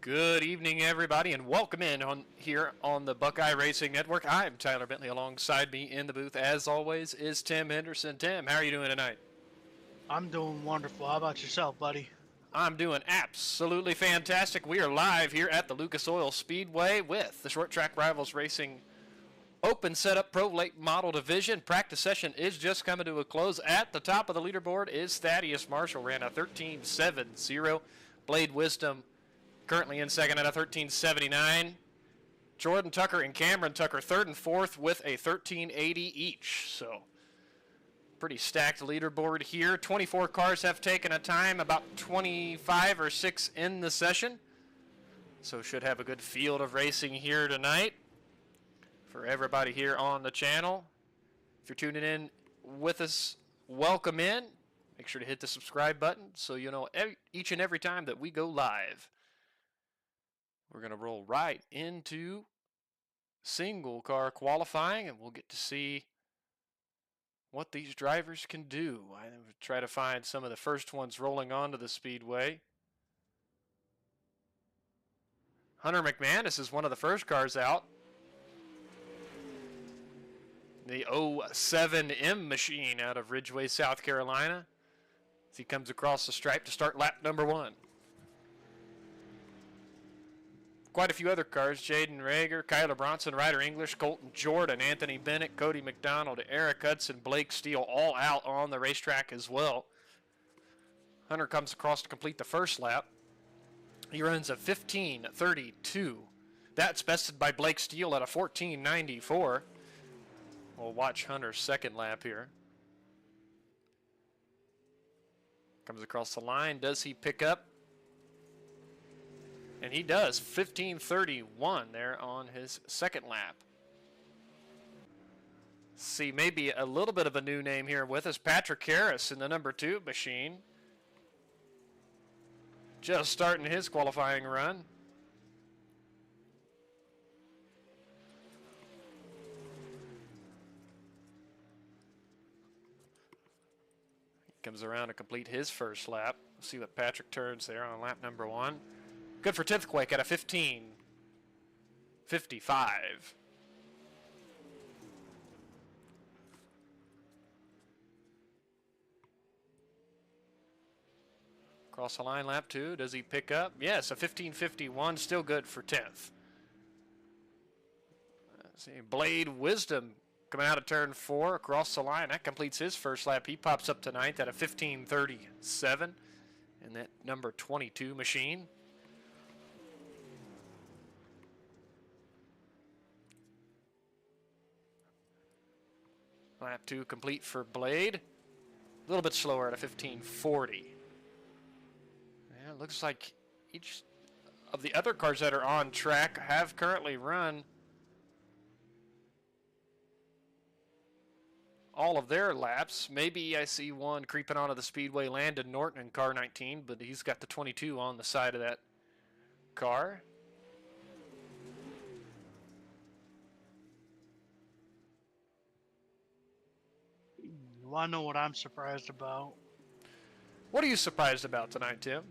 Good evening, everybody, and welcome in on here on the Buckeye Racing Network. I'm Tyler Bentley. Alongside me in the booth, as always, is Tim Henderson. Tim, how are you doing tonight? I'm doing wonderful. How about yourself, buddy? I'm doing absolutely fantastic. We are live here at the Lucas Oil Speedway with the Short Track Rivals Racing Open Setup Pro Late Model Division. Practice session is just coming to a close. At the top of the leaderboard is Thaddeus Marshall, ran a 13.70. Blade Wisdom currently in second at a 13.79. Jordan Tucker and Cameron Tucker third and fourth with a 13.80 each. So pretty stacked leaderboard here. 24 cars have taken a time, about 25 or 6 in the session. So should have a good field of racing here tonight for everybody here on the channel. If you're tuning in with us, welcome in. Make sure to hit the subscribe button so you know each and every time that we go live. We're going to roll right into single car qualifying, and we'll get to see what these drivers can do. I will try to find some of the first ones rolling onto the speedway. Hunter McManus is one of the first cars out. The 07M machine out of Ridgeway, South Carolina, as he comes across the stripe to start lap number 1. Quite a few other cars: Jaden Rager, Kyler Bronson, Ryder English, Colton Jordan, Anthony Bennett, Cody McDonald, Eric Hudson, Blake Steele, all out on the racetrack as well. Hunter comes across to complete the first lap. He runs a 15.32. That's bested by Blake Steele at a 14.94. We'll watch Hunter's second lap here. Comes across the line. Does he pick up? And he does. 15.31 there on his second lap. See, maybe a little bit of a new name here with us. Patrick Harris in the number 2 machine. Just starting his qualifying run. He comes around to complete his first lap. We'll see what Patrick turns there on lap number 1. Good for Tithquake at a 15.55. Cross the line, lap 2. Does he pick up? Yes, a 15.51. Still good for 10th. Let's see, Blade Wisdom coming out of turn 4 across the line. That completes his first lap. He pops up to 9th at a 15.37 in that number 22 machine. Lap 2 complete for Blade. A little bit slower at a 15.40. Yeah, it looks like each of the other cars that are on track have currently run all of their laps. Maybe I see one creeping onto the speedway, Landon Norton in car 19, but he's got the 22 on the side of that car. You want to know what I'm surprised about? What are you surprised about tonight, Tim?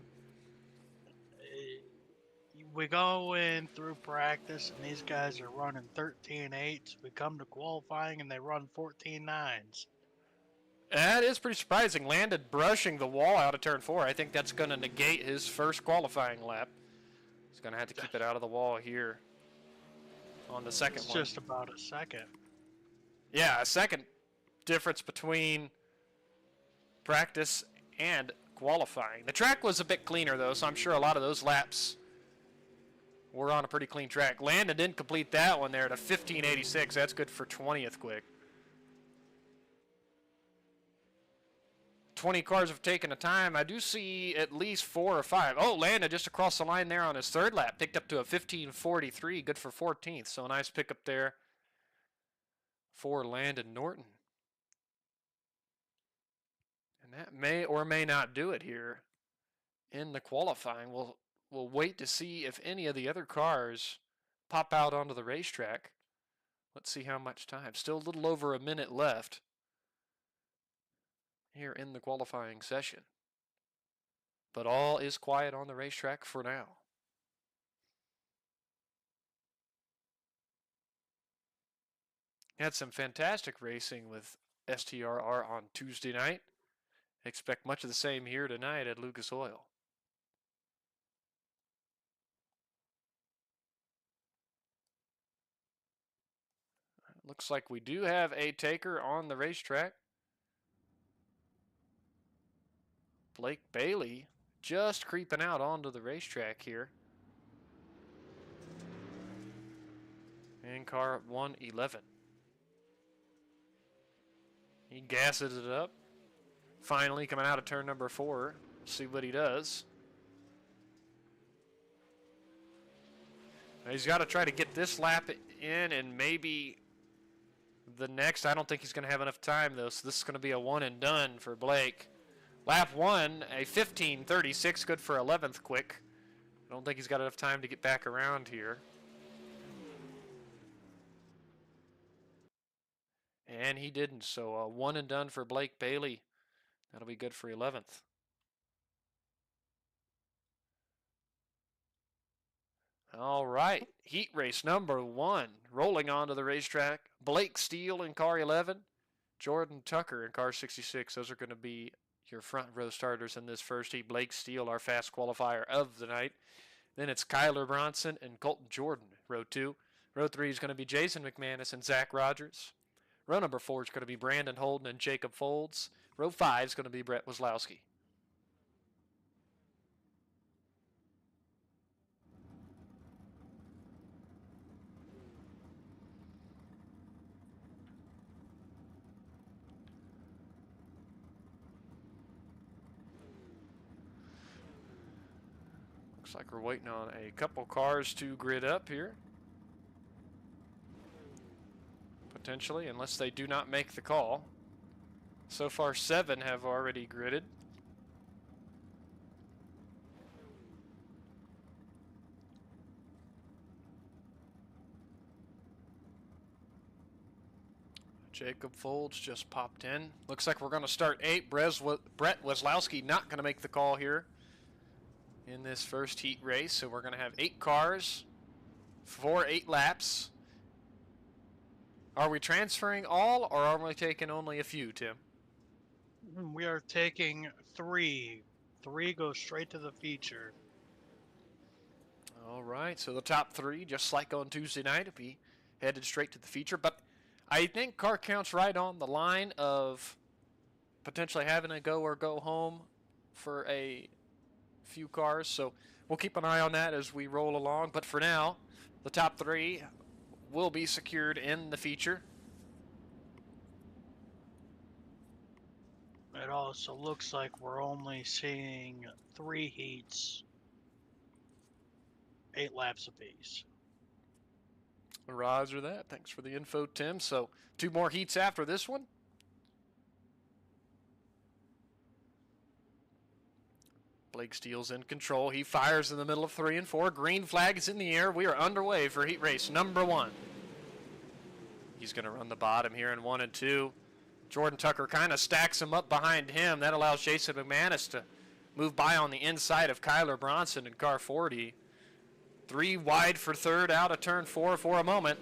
We go in through practice, and these guys are running 13.8s. We come to qualifying, and they run 14.9s. That is pretty surprising. Landed brushing the wall out of turn 4. I think that's going to negate his first qualifying lap. He's going to have to keep it out of the wall here on the second one. It's just about a second. Yeah, a second difference between practice and qualifying. The track was a bit cleaner, though, so I'm sure a lot of those laps were on a pretty clean track. Landon didn't complete that one there at a 15.86. That's good for 20th quick. 20 cars have taken a time. I do see at least 4 or 5. Oh, Landon just across the line there on his third lap. Picked up to a 15.43. Good for 14th. So a nice pickup there for Landon Norton. And that may or may not do it here in the qualifying. We'll wait to see if any of the other cars pop out onto the racetrack. Let's see how much time. Still a little over a minute left here in the qualifying session. But all is quiet on the racetrack for now. Had some fantastic racing with STRR on Tuesday night. Expect much of the same here tonight at Lucas Oil. Looks like we do have a taker on the racetrack. Blake Bailey just creeping out onto the racetrack here. In car 111. He gasses it up. Finally coming out of turn number 4. See what he does. He's got to try to get this lap in and maybe the next. I don't think he's going to have enough time, though, so this is going to be a one and done for Blake. Lap 1, a 15:36, good for 11th quick. I don't think he's got enough time to get back around here. And he didn't, so a one and done for Blake Bailey. That'll be good for 11th. All right, heat race number 1. Rolling onto the racetrack. Blake Steele in car 11. Jordan Tucker in car 66. Those are going to be your front row starters in this first heat. Blake Steele, our fast qualifier of the night. Then it's Kyler Bronson and Colton Jordan, row 2. Row 3 is going to be Jason McManus and Zach Rogers. Row number 4 is going to be Brandon Holden and Jacob Folds. Row 5 is going to be Brett Weslowski. Looks like we're waiting on a couple cars to grid up here. Potentially, unless they do not make the call. So far, 7 have already gridded. Jacob Folds just popped in. Looks like we're going to start 8. Brett Weslowski not going to make the call here in this first heat race. So we're going to have 8 cars for 8 laps. Are we transferring all, or are we taking only a few, Tim? We are taking 3. 3 go straight to the feature. All right, so the top 3, just like on Tuesday night, will be headed straight to the feature. But I think car count's right on the line of potentially having a go or go home for a few cars. So we'll keep an eye on that as we roll along. But for now, the top 3 will be secured in the feature. It also looks like we're only seeing 3 heats, 8 laps apiece. Roger that. Thanks for the info, Tim. So 2 more heats after this one. Blake Steele's in control. He fires in the middle of 3 and 4. Green flag is in the air. We are underway for heat race number 1. He's going to run the bottom here in 1 and 2. Jordan Tucker kind of stacks him up behind him. That allows Jason McManus to move by on the inside of Kyler Bronson in car 40. 3 wide for 3rd out of turn 4 for a moment.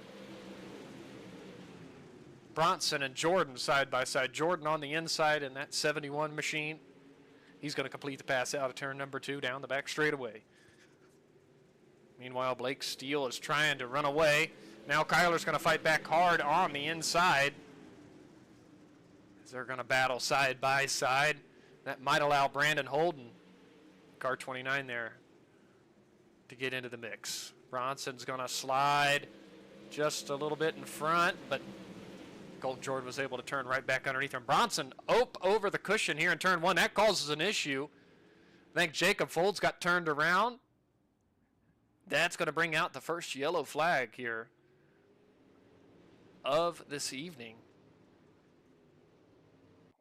Bronson and Jordan side by side. Jordan on the inside in that 71 machine. He's going to complete the pass out of turn number 2 down the back straightaway. Meanwhile, Blake Steele is trying to run away. Now Kyler's going to fight back hard on the inside. As they're going to battle side by side. That might allow Brandon Holden, car 29 there, to get into the mix. Bronson's going to slide just a little bit in front, but Colton Jordan was able to turn right back underneath him. Bronson over the cushion here in turn 1. That causes an issue. I think Jacob Folds got turned around. That's going to bring out the first yellow flag here of this evening.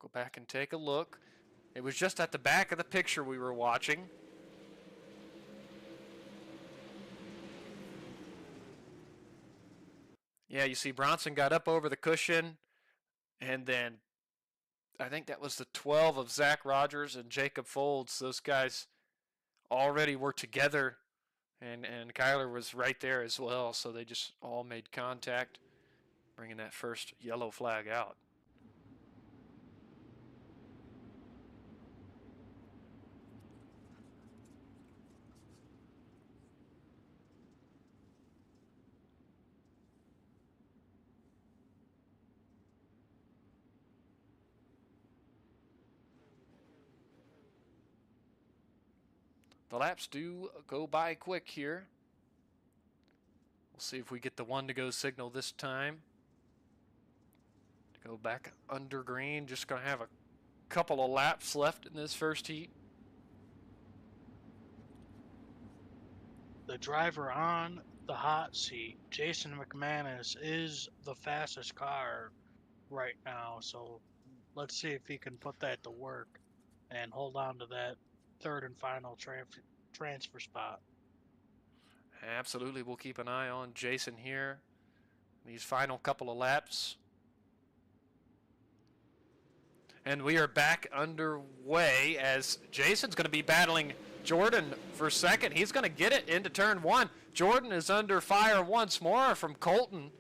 Go back and take a look. It was just at the back of the picture we were watching. Yeah, you see Bronson got up over the cushion, and then I think that was the 12 of Zach Rogers and Jacob Folds. Those guys already were together, and Kyler was right there as well, so they just all made contact. bringing that first yellow flag out. The laps do go by quick here. We'll see if we get the one to go signal this time. To go back under green. Just going to have a couple of laps left in this first heat. The driver on the hot seat, Jason McManus, is the fastest car right now. So let's see if he can put that to work and hold on to that third and final transfer spot. Absolutely, we'll keep an eye on Jason here. These final couple of laps. And we are back underway as Jason's going to be battling Jordan for second. He's going to get it into turn one. Jordan is under fire once more from Colton.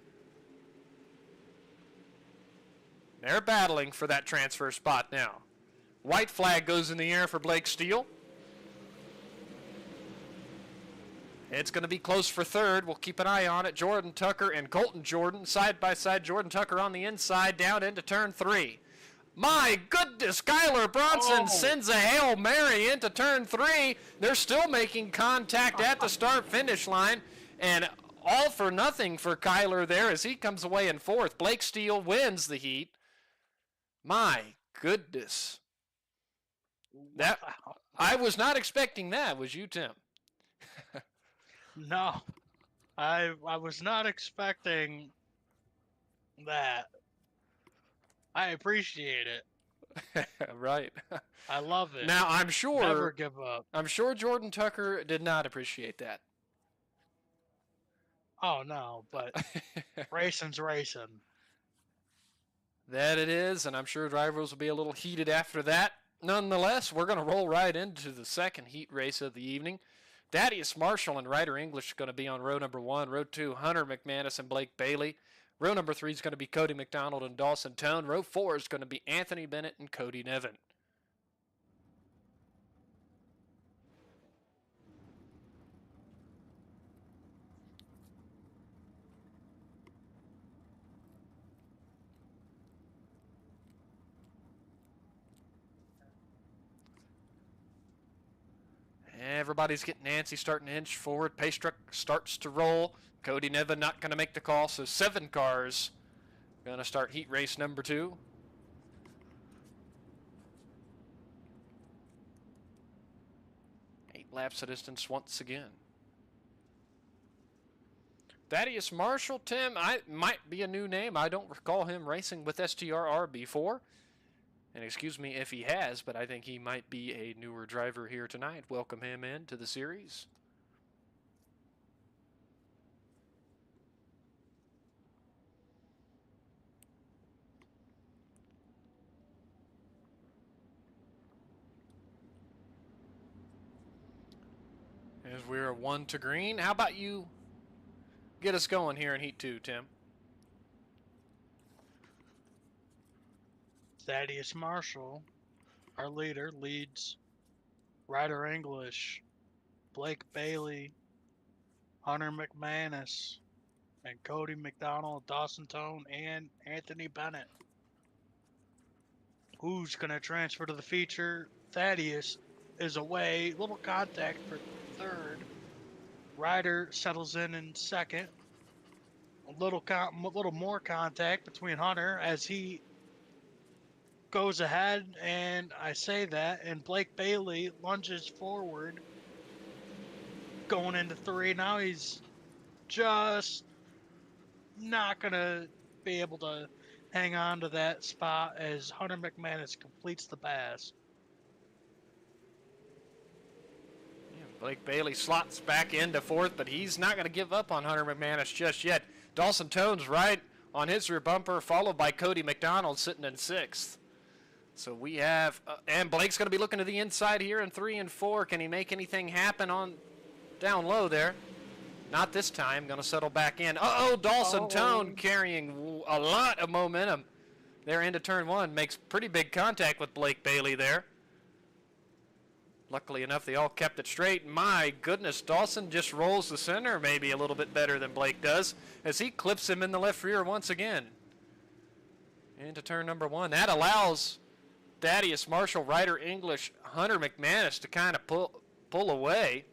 They're battling for that transfer spot now. White flag goes in the air for Blake Steele. It's going to be close for third. We'll keep an eye on it. Jordan Tucker and Colton Jordan side by side. Jordan Tucker on the inside down into turn three. My goodness, Skylar Bronson sends a Hail Mary into turn three. They're still making contact at the start-finish line. And all for nothing for Kyler there as he comes away in fourth. Blake Steele wins the heat. My goodness. That I was not expecting that. Was you, Tim? No, I was not expecting that. I appreciate it. Right. I love it. Now I'm sure. Never give up. I'm sure Jordan Tucker did not appreciate that. Oh no, but racing's racing. That it is, and I'm sure drivers will be a little heated after that. Nonetheless, we're going to roll right into the second heat race of the evening. Thaddeus Marshall and Ryder English are going to be on row number one. Row two, Hunter McManus and Blake Bailey. Row number three is going to be Cody McDonald and Dawson Tone. Row four is going to be Anthony Bennett and Cody Nevin. Everybody's getting antsy, starting to inch forward. Pace truck starts to roll. Cody Nevin not going to make the call, so 7 cars going to start heat race number 2. Eight laps of distance once again. Thaddeus Marshall, Tim, might be a new name. I don't recall him racing with STRR before. And excuse me if he has, but I think he might be a newer driver here tonight. Welcome him into the series. As we're 1 to green, how about you get us going here in Heat 2, Tim? Thaddeus Marshall, our leader, leads Ryder English, Blake Bailey, Hunter McManus, and Cody McDonald, Dawson Tone, and Anthony Bennett. Who's going to transfer to the feature? Thaddeus is away. Little contact for third. Ryder settles in second. A little more contact between Hunter as he goes ahead, and I say that, and Blake Bailey lunges forward going into 3. Now he's just not going to be able to hang on to that spot as Hunter McManus completes the pass. Yeah, Blake Bailey slots back into 4th, but he's not going to give up on Hunter McManus just yet. Dawson Tone's right on his rear bumper, followed by Cody McDonald sitting in 6th. So we have, and Blake's going to be looking to the inside here in 3 and 4. Can he make anything happen on down low there? Not this time. Going to settle back in. Uh-oh, Dawson Tone Oh. carrying a lot of momentum. They're into turn one. Makes pretty big contact with Blake Bailey there. Luckily enough, they all kept it straight. My goodness, Dawson just rolls the center maybe a little bit better than Blake does as he clips him in the left rear once again. Into turn number one. That allows Thaddeus Marshall, Ryder English, Hunter McManus to kind of pull away.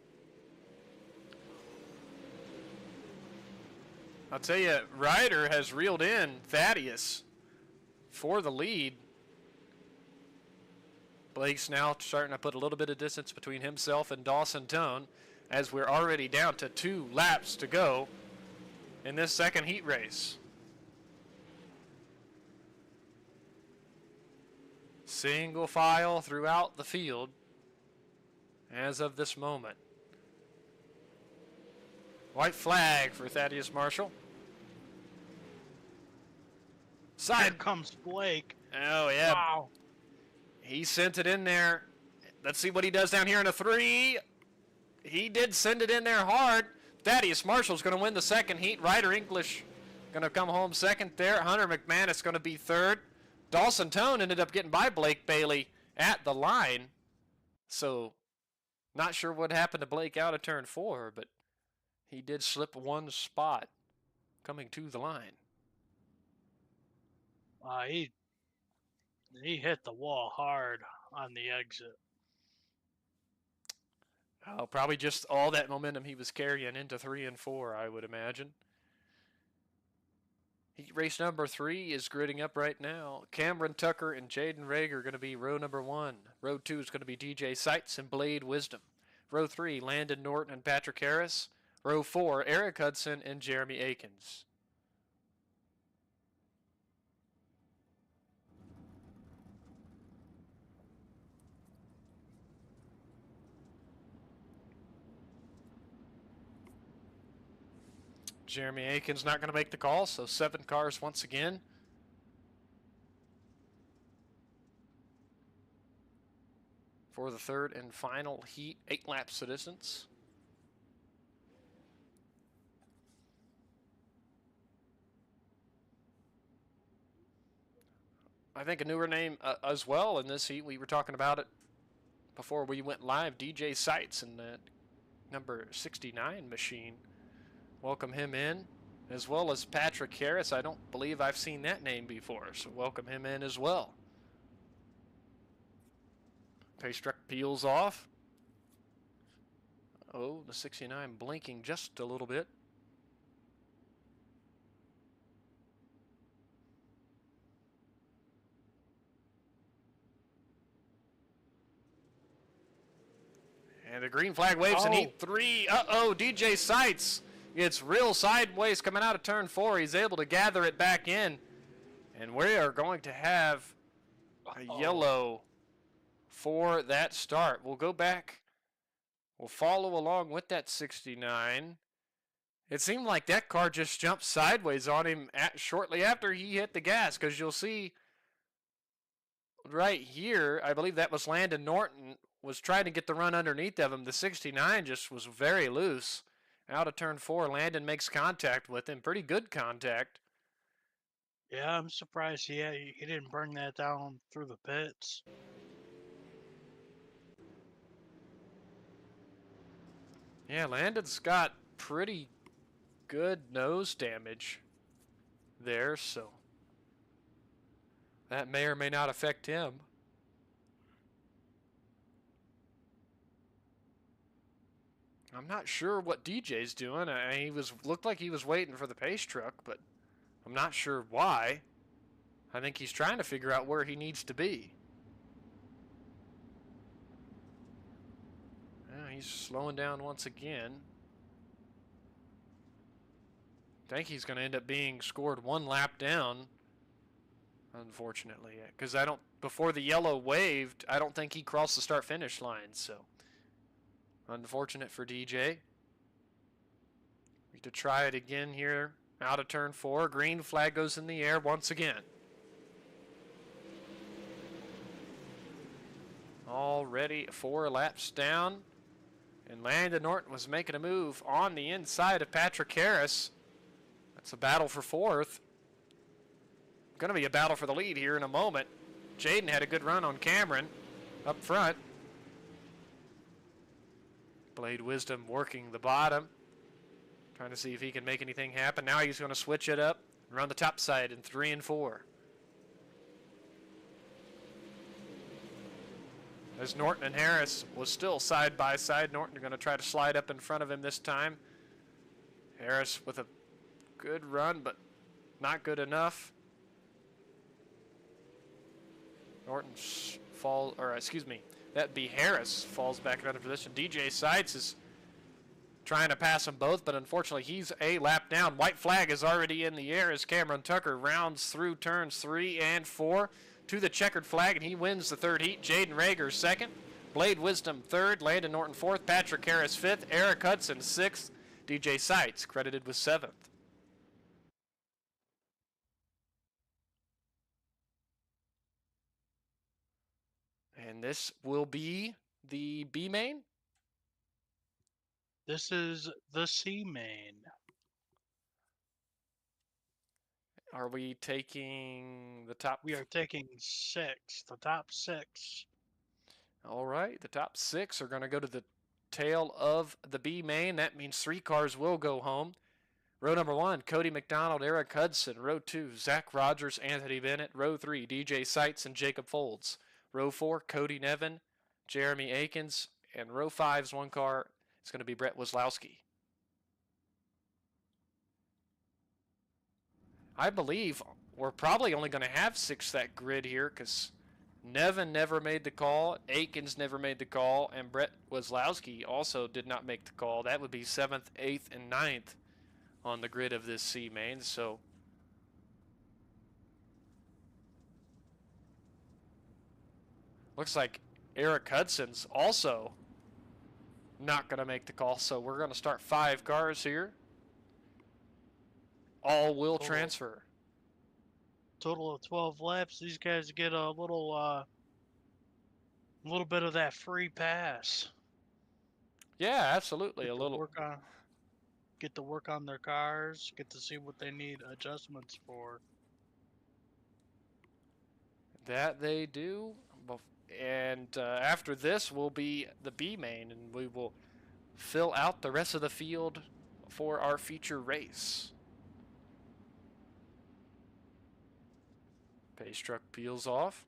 I'll tell you, Ryder has reeled in Thaddeus for the lead. Blake's now starting to put a little bit of distance between himself and Dawson Tone as we're already down to 2 laps to go in this second heat race. Single file throughout the field as of this moment. White flag for Thaddeus Marshall. Here Side. comes Blake. Oh, yeah. Wow. He sent it in there. Let's see what he does down here in a 3. He did send it in there hard. Thaddeus Marshall's going to win the second heat. Ryder English going to come home second there. Hunter McManus going to be third. Dawson Tone ended up getting by Blake Bailey at the line. So, not sure what happened to Blake out of turn 4, but he did slip one spot coming to the line. He hit the wall hard on the exit. Oh, probably just all that momentum he was carrying into 3 and 4, I would imagine. Heat race number 3 is gridding up right now. Cameron Tucker and Jaden Rager are going to be row number 1. Row 2 is going to be DJ Seitz and Blade Wisdom. Row 3, Landon Norton and Patrick Harris. Row 4, Eric Hudson and Jeremy Akins. Jeremy Akins not going to make the call, so 7 cars once again. For the third and final heat, 8-lap citizens. I think a newer name as well in this heat. We were talking about it before we went live. DJ Seitz in that number 69 machine. Welcome him in, as well as Patrick Harris. I don't believe I've seen that name before, so welcome him in as well. Pace truck peels off. Oh, the 69 blinking just a little bit. And the green flag waves in heat 3. Uh-oh, DJ Seitz gets real sideways coming out of turn 4. He's able to gather it back in. And we are going to have a yellow for that start. We'll go back. We'll follow along with that 69. It seemed like that car just jumped sideways on him shortly after he hit the gas, because you'll see right here, I believe that was Landon Norton, was trying to get the run underneath of him. The 69 just was very loose. Out of turn 4, Landon makes contact with him. Pretty good contact. Yeah, I'm surprised he didn't bring that down through the pits. Yeah, Landon's got pretty good nose damage there, so that may or may not affect him. I'm not sure what DJ's doing. He looked like he was waiting for the pace truck, but I'm not sure why. I think he's trying to figure out where he needs to be. Yeah, he's slowing down once again. I think he's going to end up being scored 1 lap down, unfortunately, because before the yellow waved, I don't think he crossed the start-finish line, so unfortunate for DJ. We have to try it again here out of turn 4. Green flag goes in the air once again. Already 4 laps down. And Landon Norton was making a move on the inside of Patrick Harris. That's a battle for fourth. Going to be a battle for the lead here in a moment. Jaden had a good run on Cameron up front. Blade Wisdom working the bottom, trying to see if he can make anything happen. Now he's going to switch it up and run the top side in 3 and 4. As Norton and Harris was still side by side. Norton going to try to slide up in front of him this time. Harris with a good run, but not good enough. Norton falls, or excuse me, that'd be Harris falls back in another position. DJ Sides is trying to pass them both, but unfortunately he's a lap down. White flag is already in the air as Cameron Tucker rounds through turns 3 and 4 to the checkered flag, and he wins the third heat. Jaden Rager second, Blade Wisdom third, Landon Norton fourth, Patrick Harris fifth, Eric Hudson sixth, DJ Sites credited with seventh. And this will be the B main. This is the C main. Are we taking the top? We are taking 6, the top 6. All right, the top 6 are going to go to the tail of the B main. That means 3 cars will go home. Row number 1, Cody McDonald, Eric Hudson. Row 2, Zach Rogers, Anthony Bennett. Row 3, DJ Sites and Jacob Folds. Row 4, Cody Nevin, Jeremy Akins. And row 5's 1 car. It's going to be Brett Wazlowski. I believe we're probably only going to have 6 that grid here because Nevin never made the call, Akins never made the call, and Brett Wazlowski also did not make the call. That would be 7th, 8th, and 9th on the grid of this C main. So looks like Eric Hudson's also not going to make the call. So we're going to start 5 cars here. All will transfer. Total of 12 laps. These guys get a little bit of that free pass. Yeah, absolutely. Get to work on their cars. Get to see what they need adjustments for. That they do. And after this will be the B main, and we will fill out the rest of the field for our feature race. Pace truck peels off.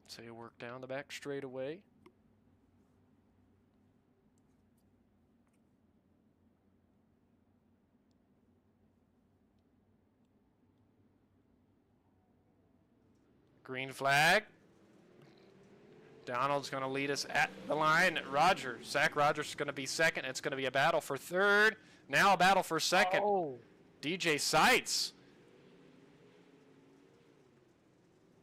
So you work down the back straightaway. Green flag. Donald's going to lead us at the line. Zach Rogers is going to be second. It's going to be a battle for third. Now a battle for second. Oh. DJ Sites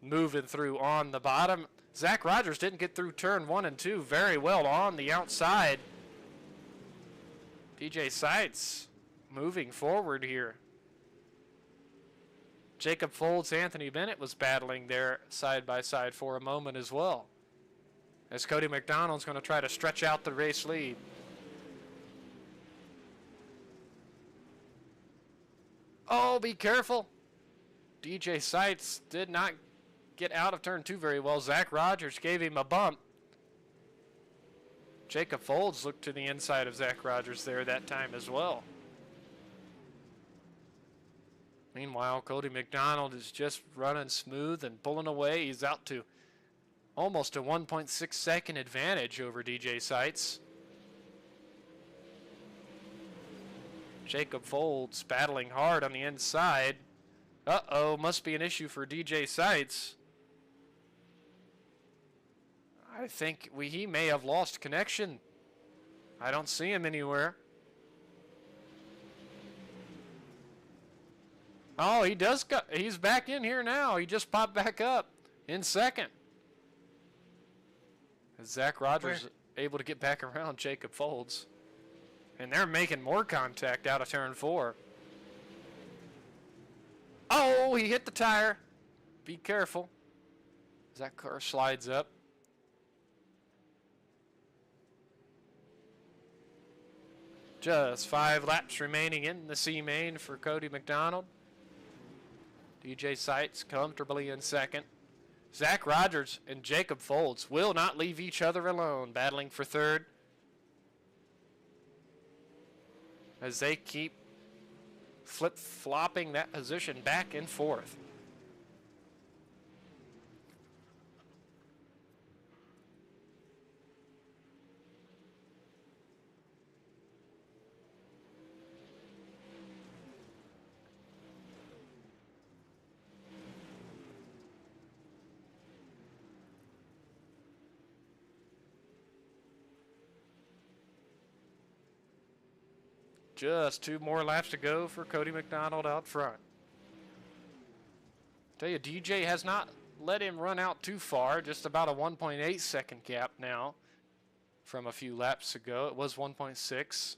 moving through on the bottom. Zach Rogers didn't get through turn 1 and 2 very well on the outside. DJ Sites moving forward here. Jacob Folds, Anthony Bennett was battling there side by side for a moment as well, as Cody McDonald's going to try to stretch out the race lead. Oh, be careful. DJ Sites did not get out of turn 2 very well. Zach Rogers gave him a bump. Jacob Folds looked to the inside of Zach Rogers there that time as well. Meanwhile, Cody McDonald is just running smooth and pulling away. He's out to almost a 1.6 second advantage over DJ Sites. Jacob Folds battling hard on the inside. Uh-oh, must be an issue for DJ Sites. I think he may have lost connection. I don't see him anywhere. Oh, he's back in here now. He just popped back up in second. As Zach Rogers able to get back around Jacob Folds. And they're making more contact out of turn 4. Oh, he hit the tire. Be careful. As that car slides up. Just 5 laps remaining in the C main for Cody McDonald. DJ Seitz comfortably in second. Zach Rogers and Jacob Folds will not leave each other alone, battling for third as they keep flip-flopping that position back and forth. Just 2 more laps to go for Cody McDonald out front. Tell you, DJ has not let him run out too far, just about a 1.8 second gap now from a few laps ago. It was 1.6.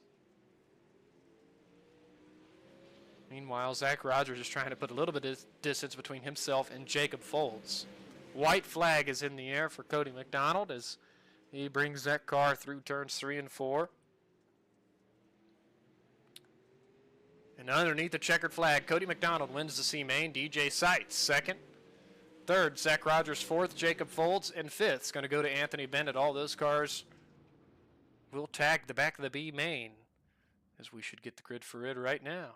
Meanwhile, Zach Rogers is trying to put a little bit of distance between himself and Jacob Folds. White flag is in the air for Cody McDonald as he brings that car through turns 3 and 4. And underneath the checkered flag, Cody McDonald wins the C main. DJ Seitz second. Third, Zach Rogers fourth. Jacob Folds. And fifth is going to go to Anthony Bennett. All those cars will tag the back of the B main, as we should get the grid for it right now.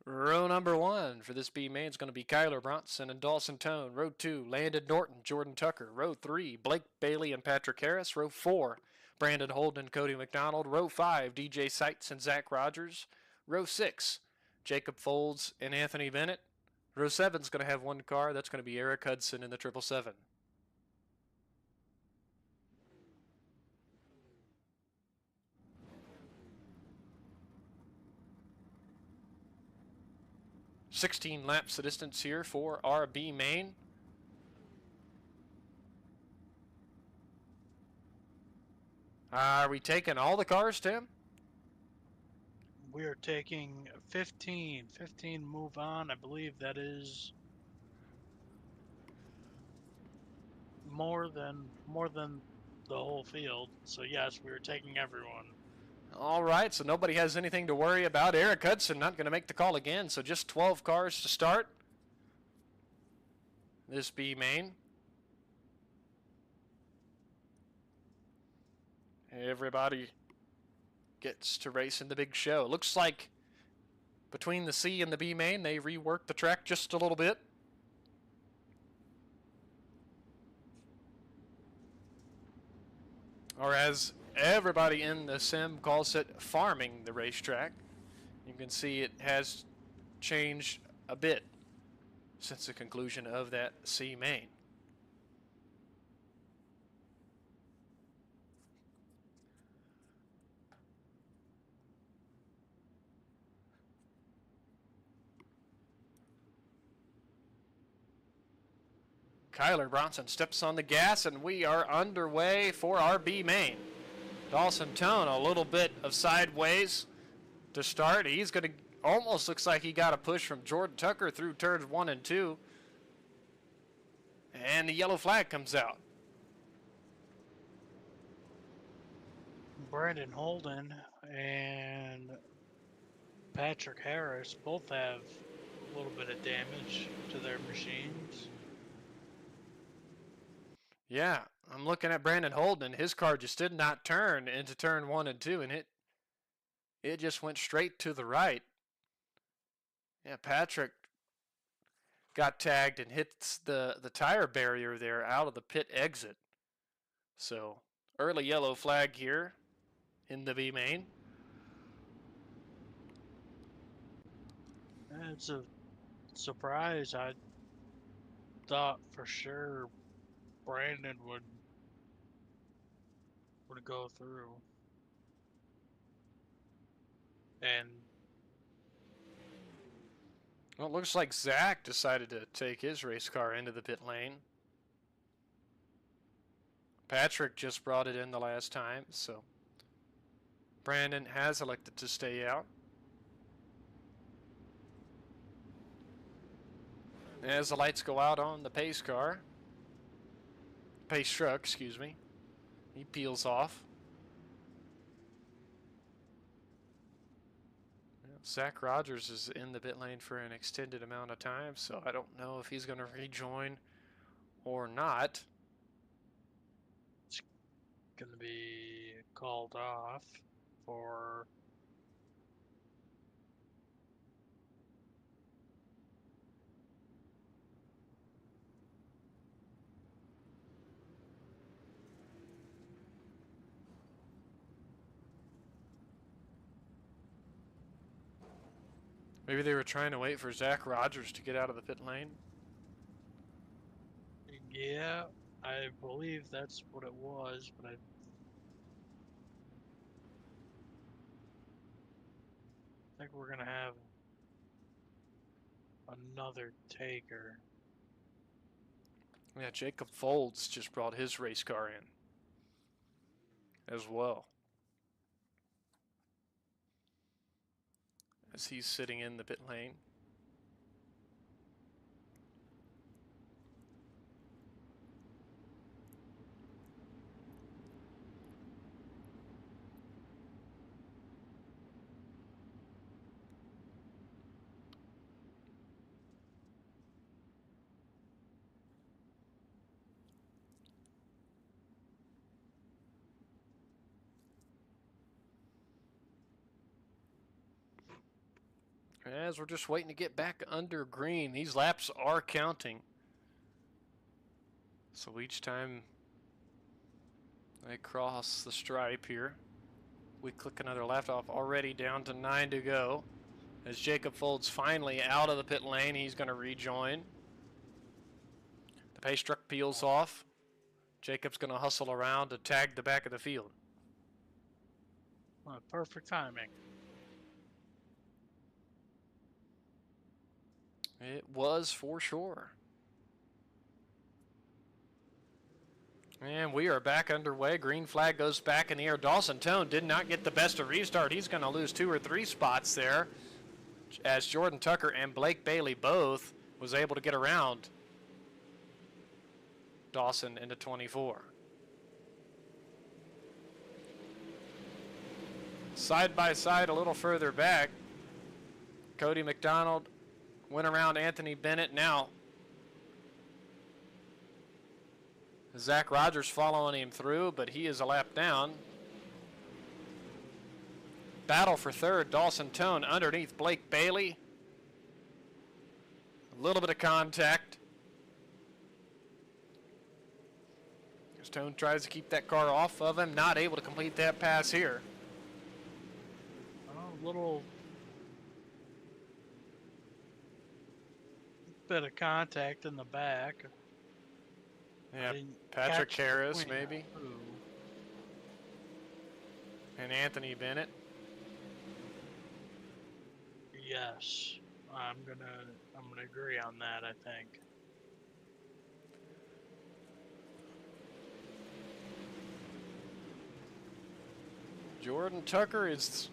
Row number 1 for this B main is going to be Kyler Bronson and Dawson Tone. Row 2, Landon Norton, Jordan Tucker. Row 3, Blake Bailey and Patrick Harris. Row 4, Brandon Holden and Cody McDonald. Row 5, DJ Seitz and Zach Rogers. Row 6, Jacob Folds and Anthony Bennett. Row 7 is going to have one car. That's going to be Eric Hudson in the 777. "16 laps the distance here for our B main. Are we taking all the cars, Tim? We are taking 15. 15 move on. I believe that is more than the whole field. So yes, we are taking everyone. All right, so nobody has anything to worry about. Eric Hudson not going to make the call again, so just 12 cars to start this B main. Everybody gets to race in the big show. It looks like between the C and the B main, they reworked the track just a little bit. Or as everybody in the sim calls it, farming the racetrack. You can see it has changed a bit since the conclusion of that C main. Kyler Bronson steps on the gas, and we are underway for our B main. Dawson Tone, a little bit of sideways to start. He's going to, almost looks like he got a push from Jordan Tucker through turns 1 and 2. And the yellow flag comes out. Brandon Holden and Patrick Harris both have a little bit of damage to their machines. Yeah, I'm looking at Brandon Holden. His car just did not turn into turn 1 and 2, and it just went straight to the right. Yeah, Patrick got tagged and hits the tire barrier there out of the pit exit. So, early yellow flag here in the B main. It's a surprise. I thought for sure Brandon would go through. And Well, it looks like Zach decided to take his race car into the pit lane. Patrick just brought it in the last time, so Brandon has elected to stay out. As the lights go out on the pace truck, excuse me, he peels off. Zach Rogers is in the pit lane for an extended amount of time, so I don't know if he's going to rejoin or not. It's going to be called off for Maybe they were trying to wait for Zach Rogers to get out of the pit lane. yeah, I believe that's what it was, but I think we're going to have another taker. Yeah, Jacob Folds just brought his race car in as well, as he's sitting in the pit lane. As we're just waiting to get back under green, these laps are counting. So each time they cross the stripe here, we click another lap off, already down to 9 to go. As Jacob Folds finally out of the pit lane, he's going to rejoin. The pace truck peels off. Jacob's going to hustle around to tag the back of the field. Perfect timing. It was for sure. And we are back underway. Green flag goes back in the air. Dawson Tone did not get the best of restart. He's going to lose 2 or 3 spots there, as Jordan Tucker and Blake Bailey both was able to get around Dawson into 24. Side by side a little further back, Cody McDonald went around Anthony Bennett. Now Zach Rogers following him through, but he is a lap down. Battle for third, Dawson Tone underneath Blake Bailey. A little bit of contact. As Tone tries to keep that car off of him, not able to complete that pass here. A little bit of contact in the back. Yeah, Patrick Harris maybe. And Anthony Bennett. Yes, I'm gonna agree on that, I think. Jordan Tucker is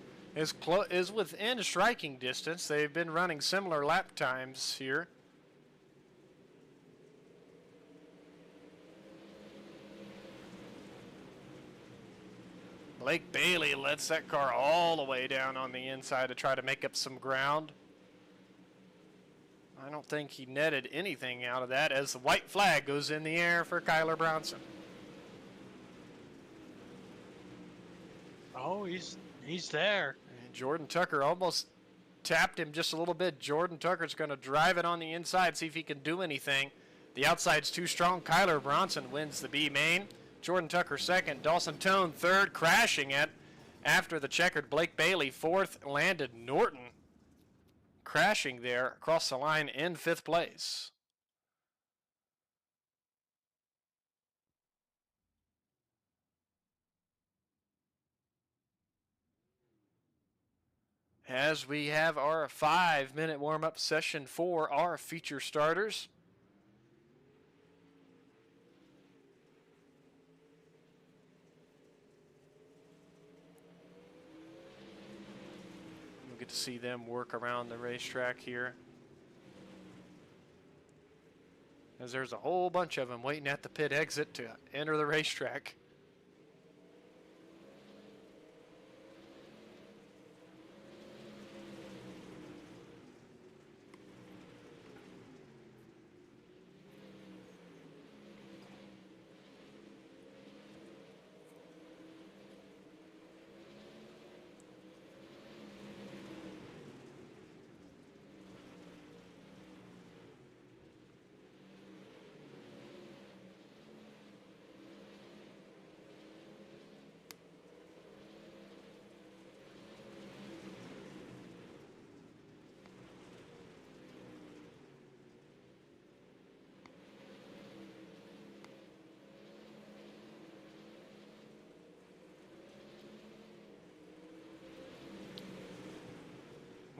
within striking distance. They've been running similar lap times here. Blake Bailey lets that car all the way down on the inside to try to make up some ground. I don't think he netted anything out of that, as the white flag goes in the air for Kyler Bronson. Oh, he's there. And Jordan Tucker almost tapped him just a little bit. Jordan Tucker's going to drive it on the inside, see if he can do anything. The outside's too strong. Kyler Bronson wins the B main. Jordan Tucker second, Dawson Tone third, crashing it after the checkered. Blake Bailey fourth, landed Norton crashing there across the line in 5th place. As we have our 5-minute warm-up session for our feature starters. Get to see them work around the racetrack here, as there's a whole bunch of them waiting at the pit exit to enter the racetrack.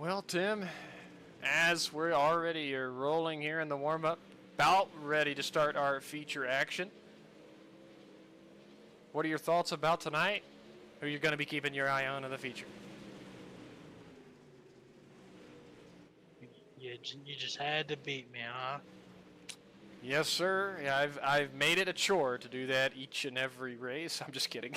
Well, Tim, as we're already rolling here in the warm-up, about ready to start our feature action. What are your thoughts about tonight? Who are you going to be keeping your eye on in the feature? You just had to beat me, huh? Yes, sir. Yeah, I've made it a chore to do that each and every race. I'm just kidding.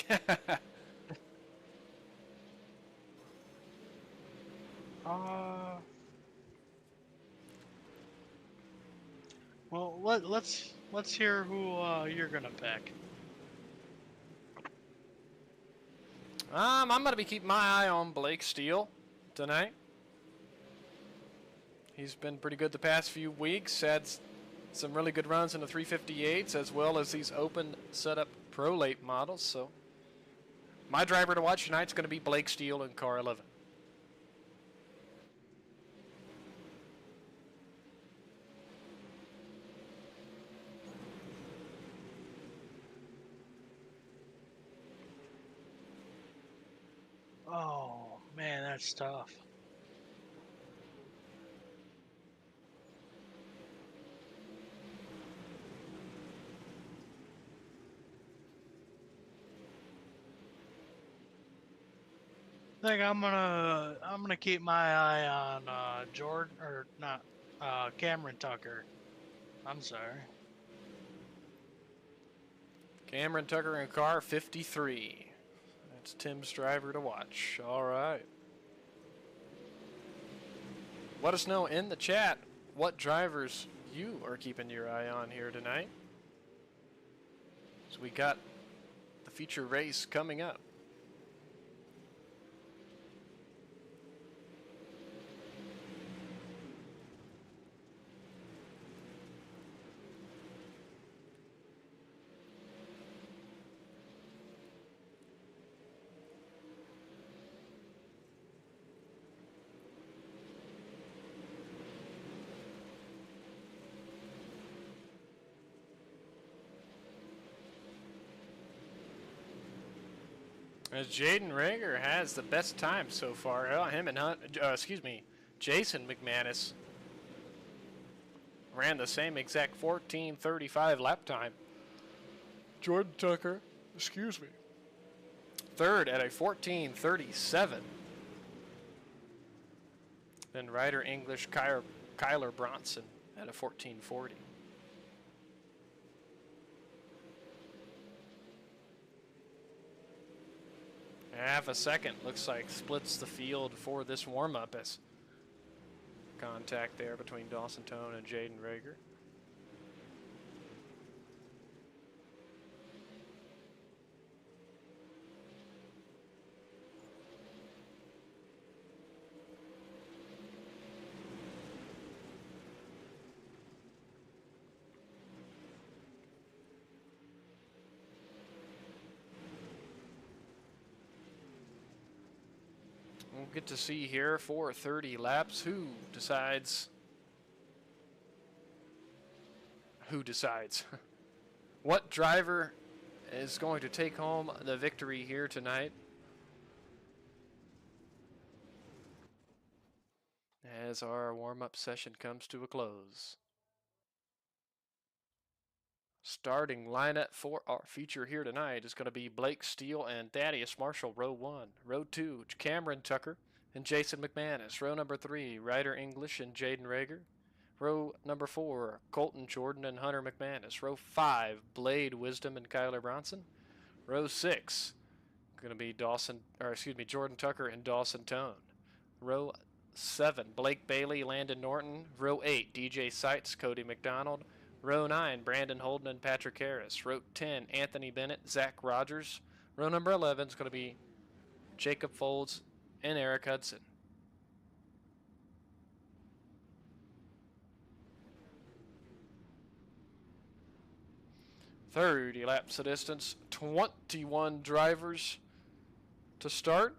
Well, let's hear who you're gonna pick. I'm going to be keeping my eye on Blake Steele tonight. He's been pretty good the past few weeks. Had some really good runs in the 358s as well as these open setup pro late models. So my driver to watch tonight is going to be Blake Steele in car 11. Oh man, that's tough. I think I'm gonna keep my eye on Jordan or not Cameron Tucker. I'm sorry. Cameron Tucker in car 53. That's Tim's driver to watch. All right. Let us know in the chat what drivers you are keeping your eye on here tonight. So we got the feature race coming up. As Jaden Rager has the best time so far. Him and Jason McManus ran the same exact 14:35 lap time. Jordan Tucker, third at a 14:37. Then Ryder English Kyler Bronson at a 14:40. Half a second looks like splits the field for this warm-up as contact there between Dawson Tone and Jaden Rager. We'll get to see here for 30 laps who decides what driver is going to take home the victory here tonight as our warm-up session comes to a close. Starting lineup for our feature here tonight is going to be Blake Steele and Thaddeus Marshall, row 1. Row 2, Cameron Tucker and Jason McManus. Row number 3, Ryder English and Jaden Rager. Row number 4, Colton Jordan and Hunter McManus. Row 5, Blade Wisdom and Kyler Bronson. Row 6, going to be Jordan Tucker and Dawson Tone. Row 7, Blake Bailey, Landon Norton. Row 8, DJ Seitz, Cody McDonald. Row 9, Brandon Holden and Patrick Harris. Row 10, Anthony Bennett, Zach Rogers. Row number 11 is going to be Jacob Folds and Eric Hudson. .30 laps of distance, 21 drivers to start.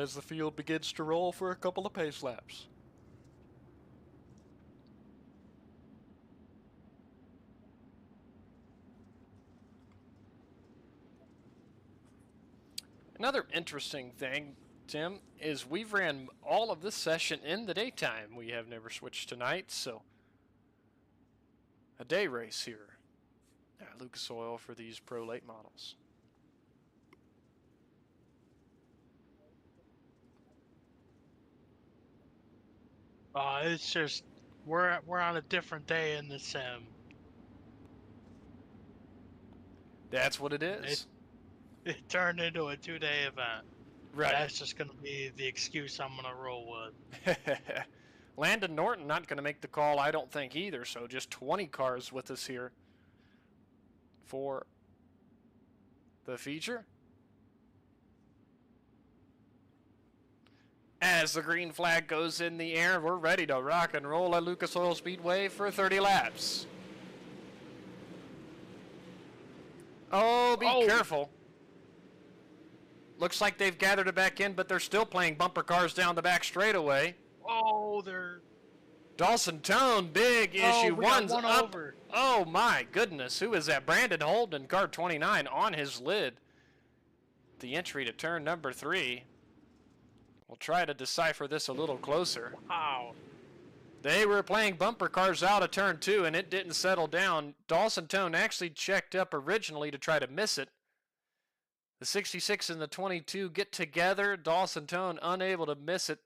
as the field begins to roll for a couple of pace laps. Another interesting thing, Tim, is we've ran all of this session in the daytime. We have never switched to night, so a day race here at Lucas Oil for these Pro late models. It's just we're on a different day in the sim. That's what it is. It turned into a 2-day event. Right. That's just gonna be the excuse I'm gonna roll with. Landon Norton not going to make the call, I don't think, either. So just 20 cars with us here for the feature. As the green flag goes in the air, we're ready to rock and roll at Lucas Oil Speedway for 30 laps. Oh, be careful. Looks like they've gathered it back in, but they're still playing bumper cars down the back straightaway. Oh, they're... Dawson Tone, big issue. One's one up. over. Oh, my goodness. Who is that? Brandon Holden, car 29, on his lid. The entry to turn number 3. We'll try to decipher this a little closer. Wow. They were playing bumper cars out of turn 2, and it didn't settle down. Dawson Tone actually checked up originally to try to miss it. The 66 and the 22 get together. Dawson Tone unable to miss it.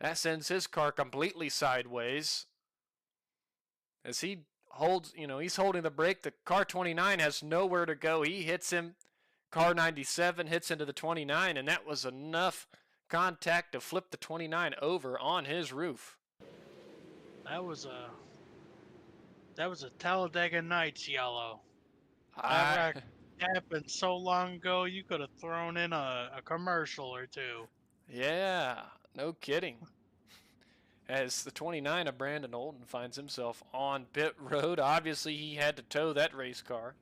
That sends his car completely sideways. As he holds, he's holding the brake. The car 29 has nowhere to go. He hits him. Car 97 hits into the 29, and that was enough contact to flip the 29 over on his roof. That was a Talladega Nights yellow. That happened so long ago, you could have thrown in a commercial or two. Yeah, no kidding. As the 29 of Brandon Holden finds himself on pit road, obviously he had to tow that race car.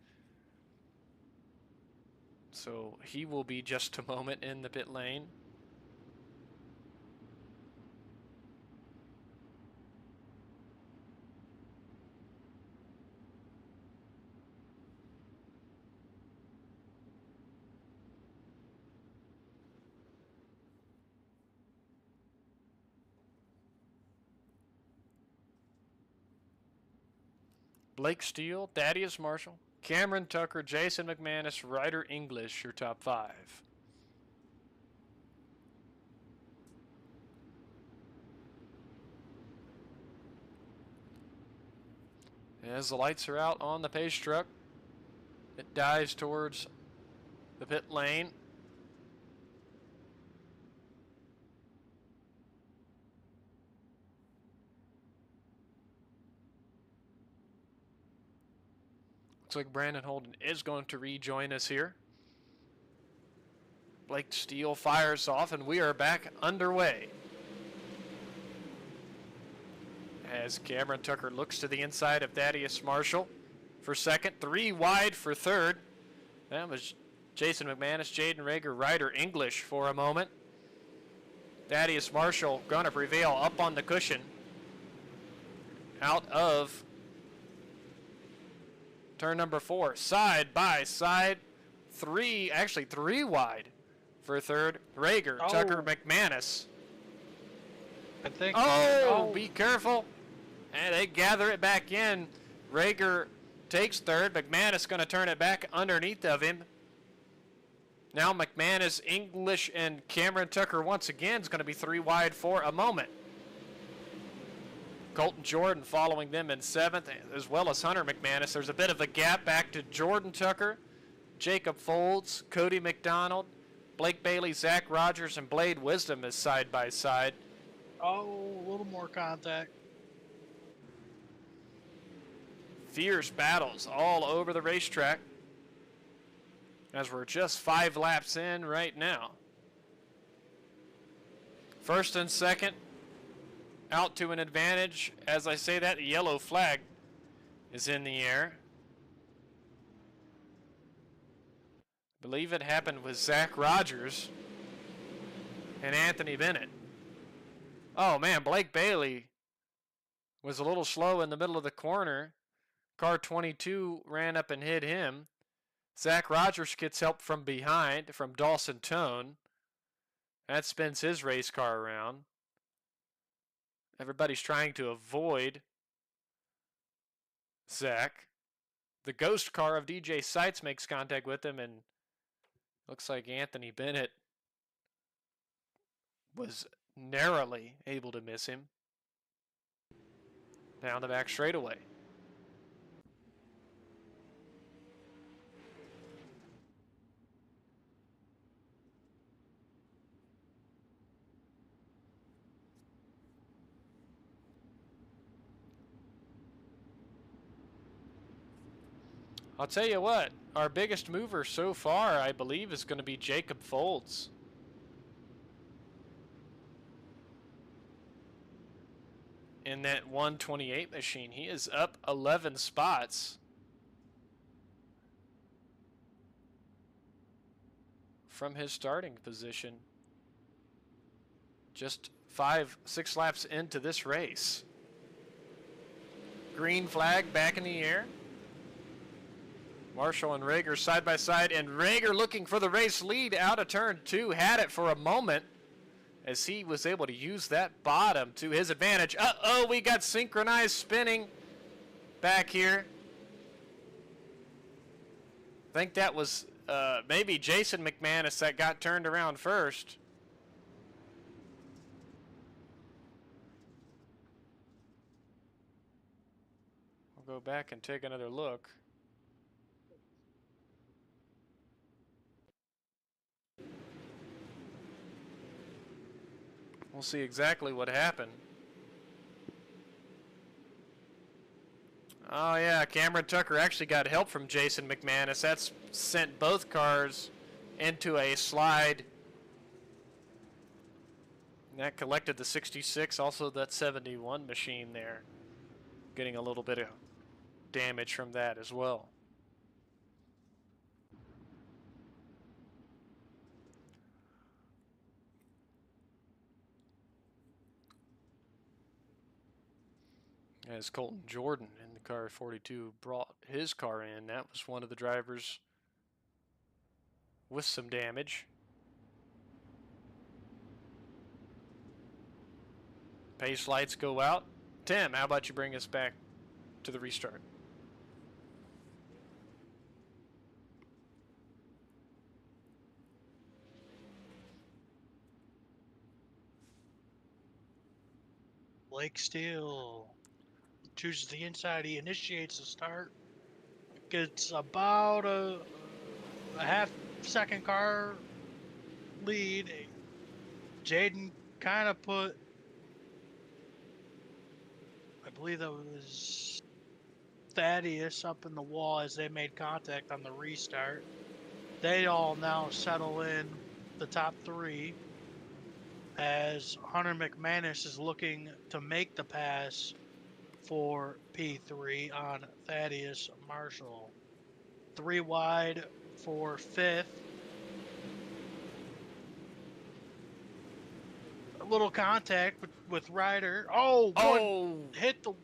So he will be just a moment in the pit lane. Blake Steele, Thaddeus Marshall, Cameron Tucker, Jason McManus, Ryder English, your top 5. As the lights are out on the pace truck, it dives towards the pit lane. Looks like Brandon Holden is going to rejoin us here. Blake Steele fires off, and we are back underway. As Cameron Tucker looks to the inside of Thaddeus Marshall for second, 3 wide for third. That was Jason McManus, Jaden Rager, Ryder English for a moment. Thaddeus Marshall going to prevail up on the cushion. Out of turn number 4, side by side, 3 wide for third. Rager, Tucker, McManus. I think. Oh, be careful. And they gather it back in. Rager takes third. McManus going to turn it back underneath of him. Now McManus, English, and Cameron Tucker once again is going to be 3 wide for a moment. Colton Jordan following them in 7th, as well as Hunter McManus. There's a bit of a gap back to Jordan Tucker, Jacob Folds, Cody McDonald, Blake Bailey, Zach Rogers, and Blade Wisdom is side by side. Oh, a little more contact. Fierce battles all over the racetrack, as we're just 5 laps in right now. First and second out to an advantage. As I say that, the yellow flag is in the air. I believe it happened with Zach Rogers. and Anthony Bennett. Oh man, Blake Bailey was a little slow in the middle of the corner. Car 22 ran up and hit him. Zach Rogers gets help from behind from Dawson Tone. That spins his race car around. Everybody's trying to avoid Zach. The ghost car of DJ Seitz makes contact with him, and looks like Anthony Bennett was narrowly able to miss him. Down the back straightaway. I'll tell you what, our biggest mover so far, I believe, is going to be Jacob Folds. In that 128 machine. He is up 11 spots from his starting position. Just 5-6 laps into this race. Green flag back in the air. Marshall and Rager side by side, and Rager looking for the race lead out of turn 2. Had it for a moment as he was able to use that bottom to his advantage. Uh-oh, we got synchronized spinning back here. I think that was maybe Jason McManus that got turned around first. We'll go back and take another look. We'll see exactly what happened. Oh yeah, Cameron Tucker actually got help from Jason McManus. That's sent both cars into a slide. And that collected the 66, also that 71 machine there. Getting a little bit of damage from that as well. As Colton Jordan in the car 42 brought his car in, that was one of the drivers with some damage. Pace lights go out. Tim, how about you bring us back to the restart? Blake Steele chooses the inside. He initiates the start. Gets about a half-second car lead. Jaden kind of put, I believe that was Thaddeus, up in the wall as they made contact on the restart. They all now settle in the top 3 as Hunter McManus is looking to make the pass for P3 on Thaddeus Marshall. 3 wide for 5th. A little contact with Ryder. Oh, hit the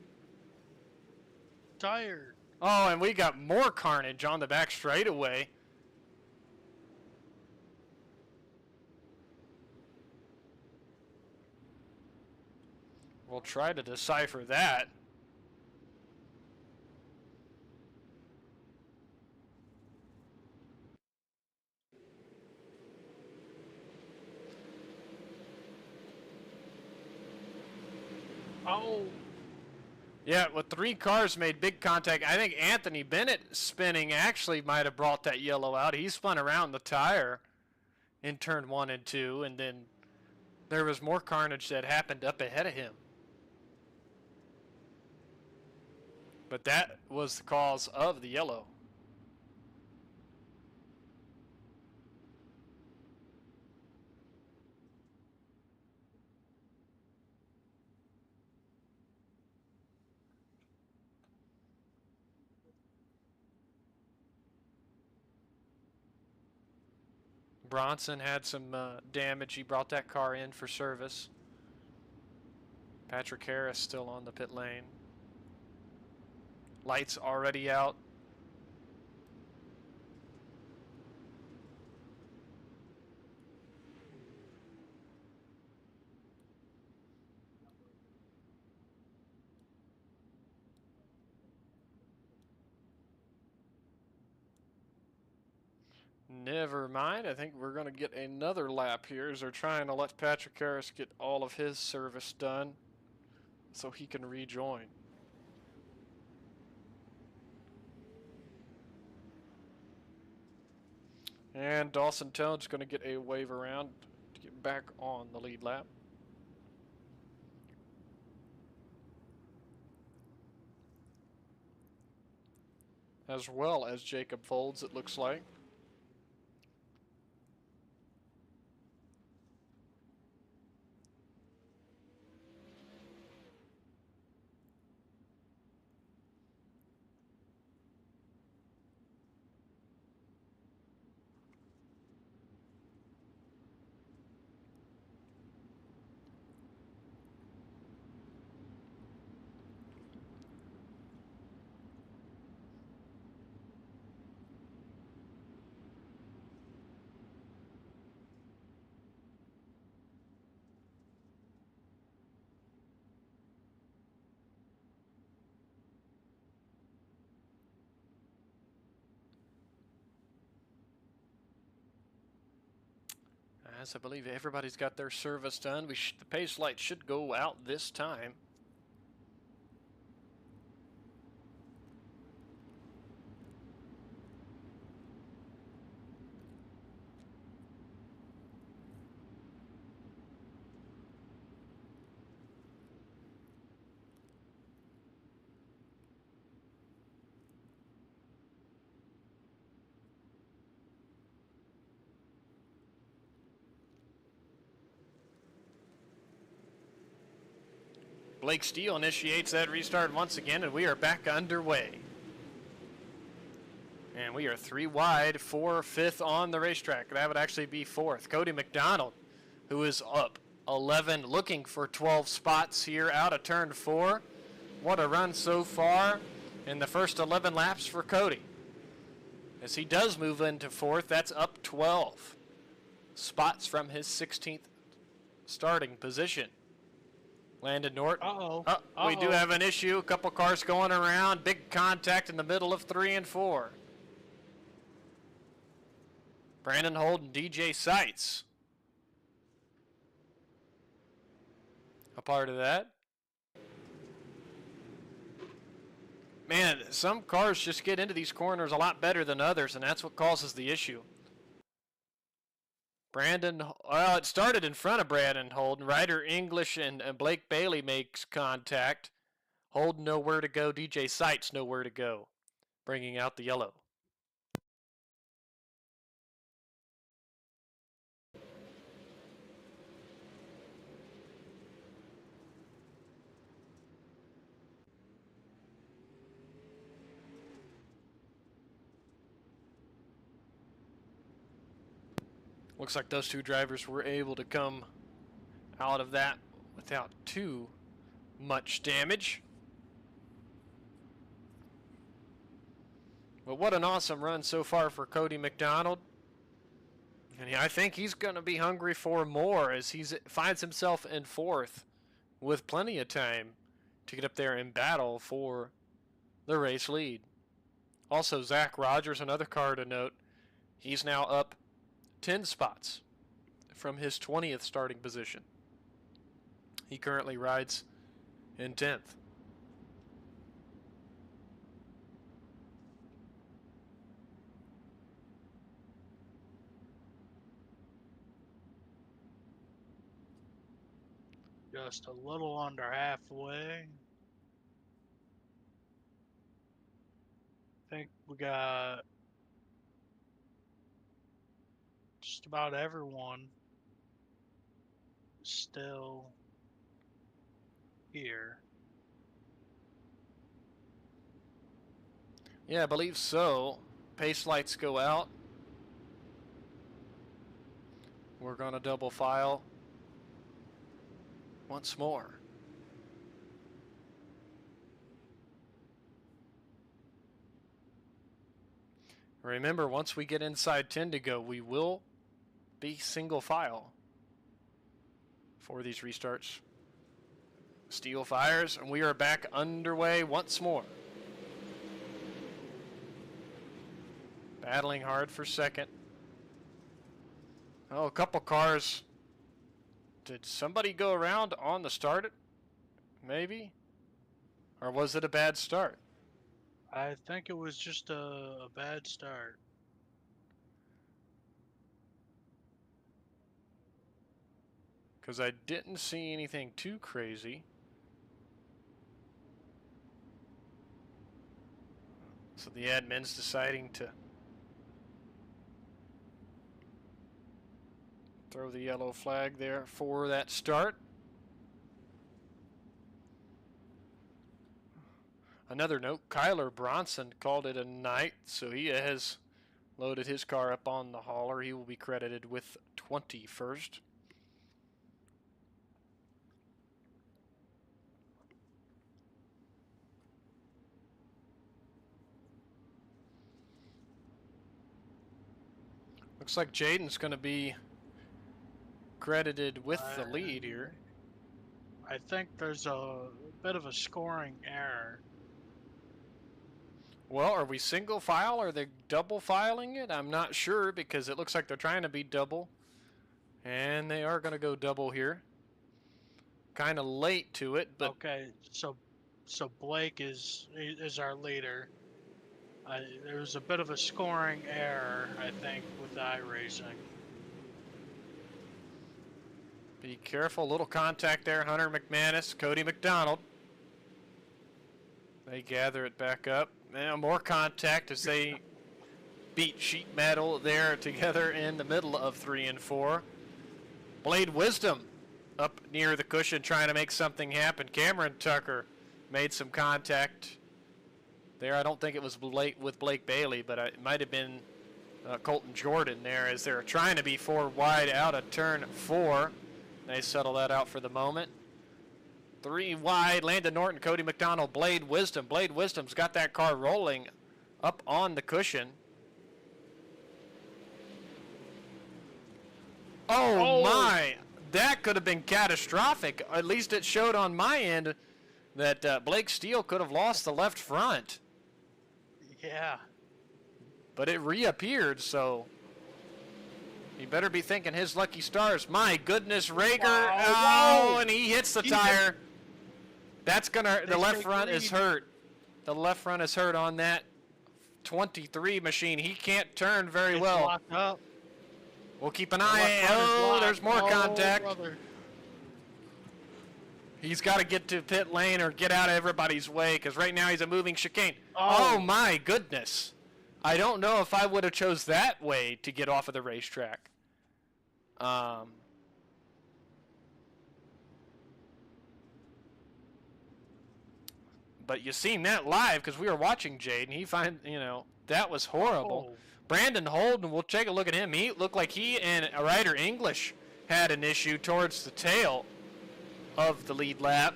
tire. Oh, and we got more carnage on the back straightaway. We'll try to decipher that. Oh. Yeah, with 3 cars made big contact. I think Anthony Bennett spinning actually might have brought that yellow out. He spun around the tire in turn 1 and 2, and then there was more carnage that happened up ahead of him. But that was the cause of the yellow. Bronson had some damage. He brought that car in for service. Patrick Harris still on the pit lane. Lights already out. Never mind. I think we're going to get another lap here as they're trying to let Patrick Harris get all of his service done so he can rejoin. And Dawson Tone's going to get a wave around to get back on the lead lap. As well as Jacob Folds, it looks like. As I believe everybody's got their service done, the pace light should go out this time. Blake Steele initiates that restart once again, and we are back underway. And we are 3 wide for 5th on the racetrack. That would actually be 4th. Cody McDonald, who is up 11, looking for 12 spots here out of turn 4. What a run so far in the first 11 laps for Cody. As he does move into 4th, that's up 12 spots from his 16th starting position. Landon Norton. We do have an issue. A couple cars going around. Big contact in the middle of 3 and 4. Brandon Holden, DJ Seitz. A part of that. Man, some cars just get into these corners a lot better than others, and that's what causes the issue. Well, it started in front of Brandon Holden. Ryder English and Blake Bailey makes contact. Holden nowhere to go. DJ Seitz nowhere to go. Bringing out the yellow. Looks like those two drivers were able to come out of that without too much damage. But what an awesome run so far for Cody McDonald. And I think he's going to be hungry for more as he finds himself in 4th with plenty of time to get up there and battle for the race lead. Also, Zach Rogers, another car to note, he's now up 10 spots from his 20th starting position. He currently rides in 10th. Just a little under halfway. I think we got just about everyone still here. Yeah, I believe so. Pace lights go out. We're going to double file once more. Remember, once we get inside 10 to go, we will be single file for these restarts. Steel fires, and we are back underway once more. Battling hard for second. Oh, a couple cars. Did somebody go around on the start? Maybe? Or was it a bad start? I think it was just a bad start. Because I didn't see anything too crazy. So the admin's deciding to throw the yellow flag there for that start. Another note, Kyler Bronson called it a night, so he has loaded his car up on the hauler. He will be credited with 21st. Looks like Jaden's going to be credited with the lead here. I think there's a bit of a scoring error. Well, are we single file? Are they double filing it? I'm not sure because it looks like they're trying to be double. And they are going to go double here. Kind of late to it, but Okay, so Blake is our leader. There was a bit of a scoring error, I think, with iRacing. be careful. Little contact there. Hunter McManus, Cody McDonald. They gather it back up. Now more contact as they beat sheet metal there together in the middle of 3 and 4. Blade Wisdom up near the cushion trying to make something happen. Cameron Tucker made some contact there. I don't think it was with Blake Bailey, but it might have been Colton Jordan there as they're trying to be 4 wide out of turn 4. They settle that out for the moment. 3 wide, Landon Norton, Cody McDonald, Blade Wisdom. Blade Wisdom's got that car rolling up on the cushion. Oh my! That could have been catastrophic. At least it showed on my end that Blake Steele could have lost the left front. Yeah. But it reappeared, so he better be thanking his lucky stars. My goodness, Rager. Wow. Oh, and he hits the tire. That's gonna. The left front is hurt. The left front is hurt on that 23 machine. He can't turn very well. Locked up. We'll keep an eye. Oh, there's more contact. Brother. He's got to get to pit lane or get out of everybody's way because right now he's a moving chicane. Oh my goodness. I don't know if I would have chose that way to get off of the racetrack. But you seen that live because we were watching Jade, and that was horrible. Oh. Brandon Holden, we'll take a look at him. He looked like he and Ryder English had an issue towards the tail of the lead lap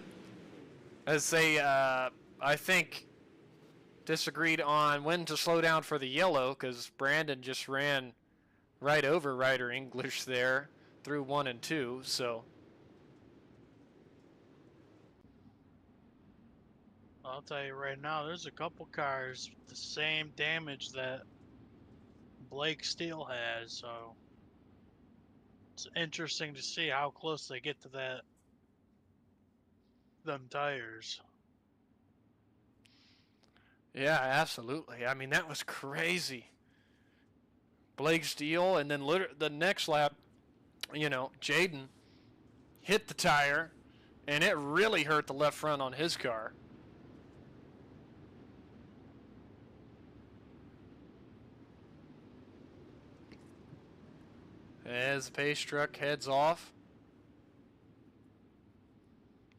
as they, I think, disagreed on when to slow down for the yellow because Brandon just ran right over Ryder English there through 1 and 2, so. I'll tell you right now, there's a couple cars with the same damage that Blake Steele has, so it's interesting to see how close they get to them tires. Yeah, absolutely. I mean, that was crazy. Blake Steele, and then the next lap, Jaden hit the tire, and it really hurt the left front on his car. As the pace truck heads off,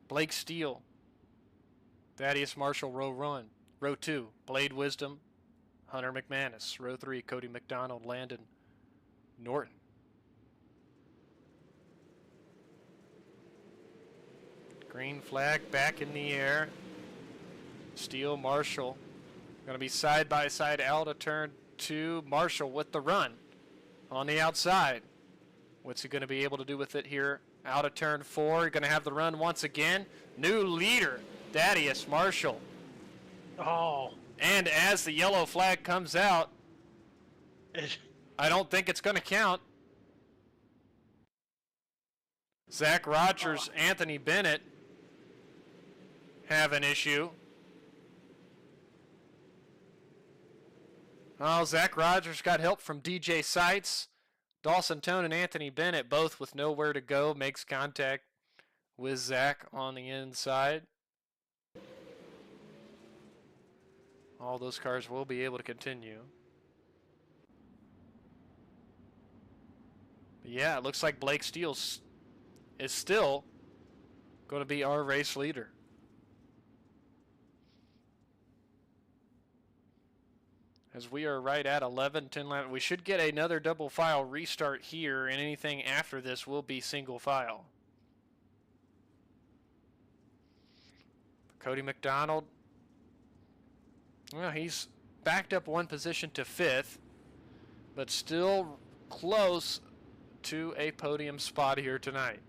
Blake Steele, Thaddeus Marshall, row 2, Blade Wisdom, Hunter McManus, row 3, Cody McDonald, Landon Norton. Green flag back in the air. Steele, Marshall. Going to be side by side out of turn 2. Marshall with the run on the outside. What's he going to be able to do with it here? Out of turn 4. Going to have the run once again. New leader, Thaddeus Marshall. Oh. And as the yellow flag comes out, I don't think it's going to count. Zach Rogers, Anthony Bennett have an issue. Oh, Zach Rogers got help from DJ Seitz. Dawson Tone and Anthony Bennett, both with nowhere to go, makes contact with Zach on the inside. All those cars will be able to continue. But yeah, it looks like Blake Steele is still going to be our race leader. As we are right at 10 laps. We should get another double file restart here, and anything after this will be single file. Cody McDonald, well, he's backed up one position to 5th, but still close to a podium spot here tonight.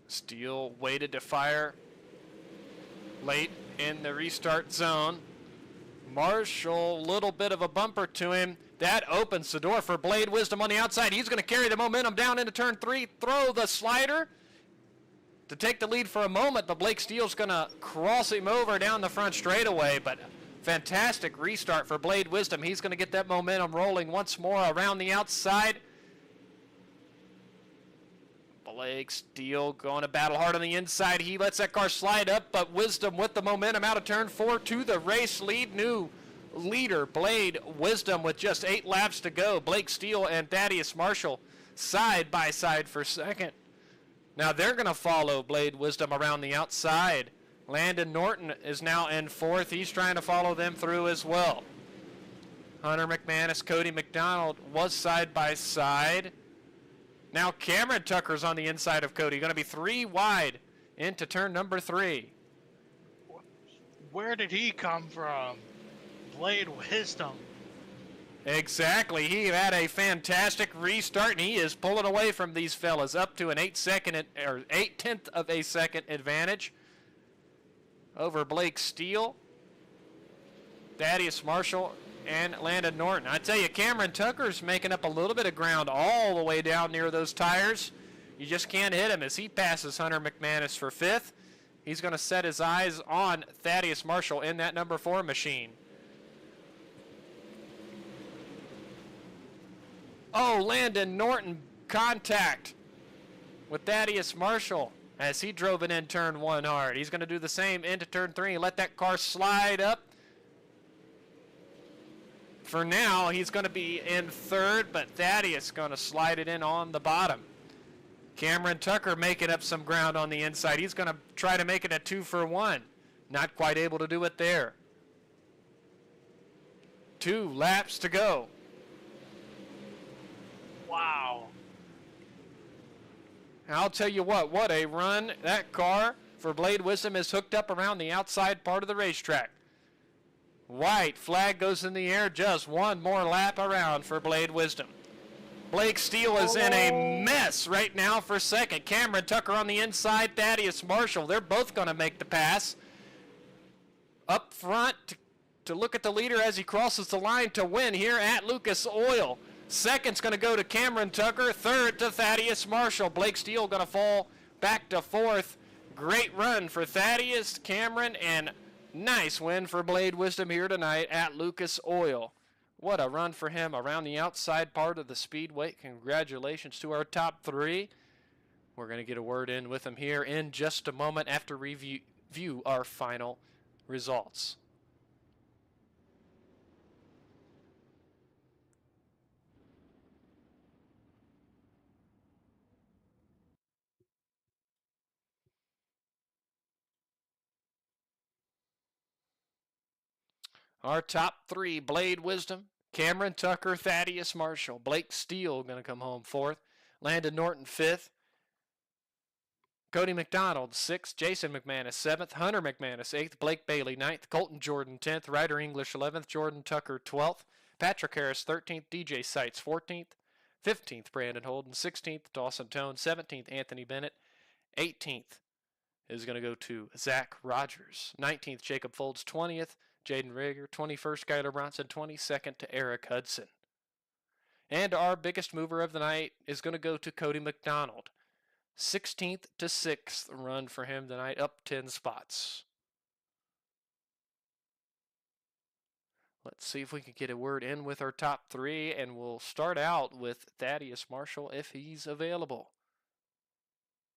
Steele waited to fire late in the restart zone. Marshall, little bit of a bumper to him. That opens the door for Blade Wisdom on the outside. He's going to carry the momentum down into turn 3, throw the slider to take the lead for a moment, but Blake Steele's going to cross him over down the front straightaway. But fantastic restart for Blade Wisdom. He's going to get that momentum rolling once more around the outside. Blake Steele going to battle hard on the inside. He lets that car slide up, but Wisdom with the momentum out of turn 4 to the race lead. New leader, Blade Wisdom, with just 8 laps to go. Blake Steele and Thaddeus Marshall side by side for second. Now they're going to follow Blade Wisdom around the outside. Landon Norton is now in 4th. He's trying to follow them through as well. Hunter McManus, Cody McDonald was side by side. Now Cameron Tucker's on the inside of Cody. Going to be 3 wide into turn number 3. Where did he come from? Blade Wisdom. Exactly. He had a fantastic restart, and he is pulling away from these fellas up to an 8/10 of a second advantage over Blake Steele, Thaddeus Marshall, and Landon Norton. I tell you, Cameron Tucker's making up a little bit of ground all the way down near those tires. You just can't hit him as he passes Hunter McManus for 5th. He's going to set his eyes on Thaddeus Marshall in that number 4 machine. Oh, Landon Norton contact with Thaddeus Marshall as he drove it in turn 1 hard. He's going to do the same into turn 3 and let that car slide up. For now, he's going to be in 3rd, but Thaddeus going to slide it in on the bottom. Cameron Tucker making up some ground on the inside. He's going to try to make it a 2-for-1. Not quite able to do it there. 2 laps to go. Wow. I'll tell you what a run. That car for Blade Wisdom is hooked up around the outside part of the racetrack. White flag goes in the air. Just one more lap around for Blade Wisdom. Blake Steele is in a mess right now for second. Cameron Tucker on the inside. Thaddeus Marshall. They're both going to make the pass. Up front to look at the leader as he crosses the line to win here at Lucas Oil. Second's going to go to Cameron Tucker. 3rd to Thaddeus Marshall. Blake Steele going to fall back to 4th. Great run for Thaddeus, Cameron, and nice win for Blade Wisdom here tonight at Lucas Oil. What a run for him around the outside part of the Speedway. Congratulations to our top 3. We're going to get a word in with him here in just a moment after review our final results. Our top three: Blade Wisdom, Cameron Tucker, Thaddeus Marshall. Blake Steele going to come home fourth. Landon Norton fifth. Cody McDonald, 6th. Jason McManus, 7th. Hunter McManus, 8th. Blake Bailey, 9th. Colton Jordan, 10th. Ryder English, 11th. Jordan Tucker, 12th. Patrick Harris, 13th. DJ Seitz, 14th. 15th. Brandon Holden, 16th. Dawson Tone, 17th. Anthony Bennett, 18th is going to go to Zach Rogers. 19th, Jacob Folds, 20th. Jaden Rager, 21st. Skylar Bronson, 22nd to Eric Hudson. And our biggest mover of the night is going to go to Cody McDonald. 16th to 6th run for him tonight, up 10 spots. Let's see if we can get a word in with our top three, and we'll start out with Thaddeus Marshall if he's available.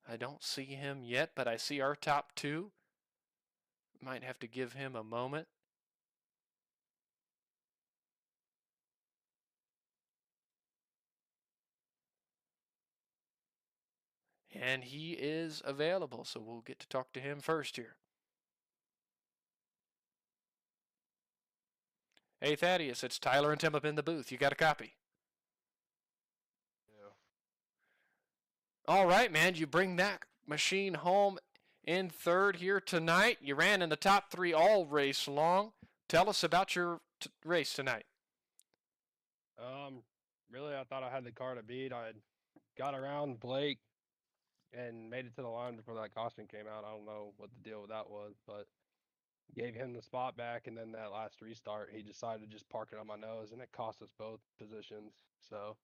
I don't see him yet, but I see our top two. Might have to give him a moment. And he is available, so we'll get to talk to him first here. Hey, Thaddeus, it's Tyler and Tim up in the booth. You got a copy? Yeah. All right, man. You bring that machine home in third here tonight. You ran in the top three all race long. Tell us about your race tonight. Really, I thought I had the car to beat. I had got around Blake and made it to the line before that caution came out. I don't know what the deal with that was, but gave him the spot back, and then that last restart, he decided to just park it on my nose, and it cost us both positions. So,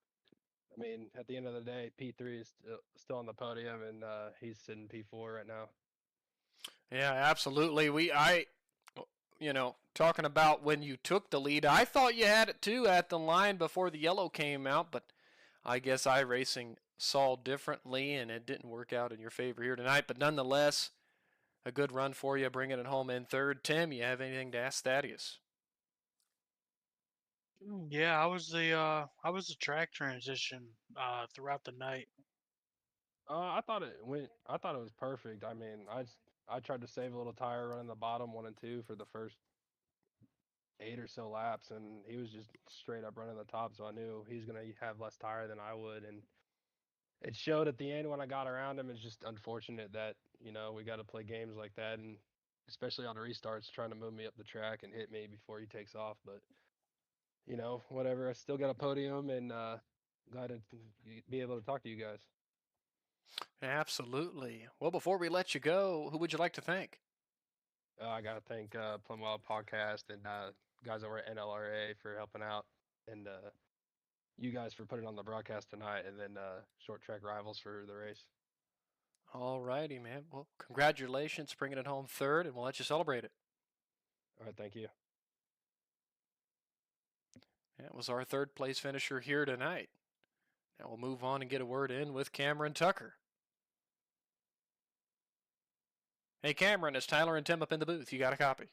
I mean, at the end of the day, P3 is still on the podium, and he's sitting P4 right now. Yeah, absolutely. Talking about when you took the lead, I thought you had it too at the line before the yellow came out, but I guess iRacing saw differently, and it didn't work out in your favor here tonight. But nonetheless, a good run for you, bringing it home in third. Tim, you have anything to ask Thaddeus? Yeah, I was the track transition throughout the night. I thought it went. I thought it was perfect. I mean, I tried to save a little tire running the bottom 1 and 2 for the first 8 or so laps, and he was just straight up running the top. So I knew he's gonna have less tire than I would, and it showed at the end when I got around him. It's just unfortunate that we got to play games like that, and especially on the restarts, trying to move me up the track and hit me before he takes off. But whatever. I still got a podium, and glad to be able to talk to you guys. Absolutely. Well, before we let you go, who would you like to thank? I got to thank Plum Wild Podcast and guys over at NLRA for helping out, and you guys for putting on the broadcast tonight, and then Short Track Rivals for the race. All righty, man. Well, congratulations, bringing it home third, and we'll let you celebrate it. All right, thank you. That was our third place finisher here tonight. Now we'll move on and get a word in with Cameron Tucker. Hey, Cameron, it's Tyler and Tim up in the booth. You got a copy?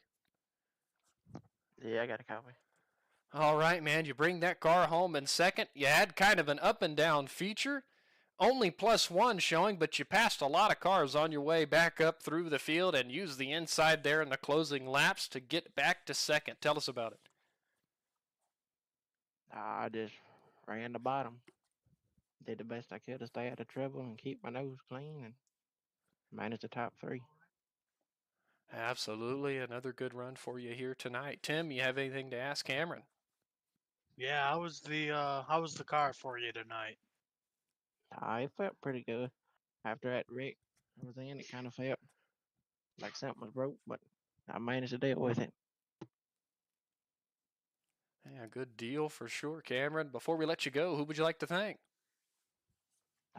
Yeah, I got a copy. All right, man. You bring that car home in second. You had kind of an up and down feature. Only +1 showing, but you passed a lot of cars on your way back up through the field and used the inside there in the closing laps to get back to second. Tell us about it. I just ran the bottom. Did the best I could to stay out of trouble and keep my nose clean and manage the top 3. Absolutely. Another good run for you here tonight. Tim, you have anything to ask Cameron? Yeah, I was the car for you tonight. It felt pretty good. After that wreck I was in, it kind of felt like something was broke, but I managed to deal with it. Yeah, good deal for sure, Cameron. Before we let you go, who would you like to thank?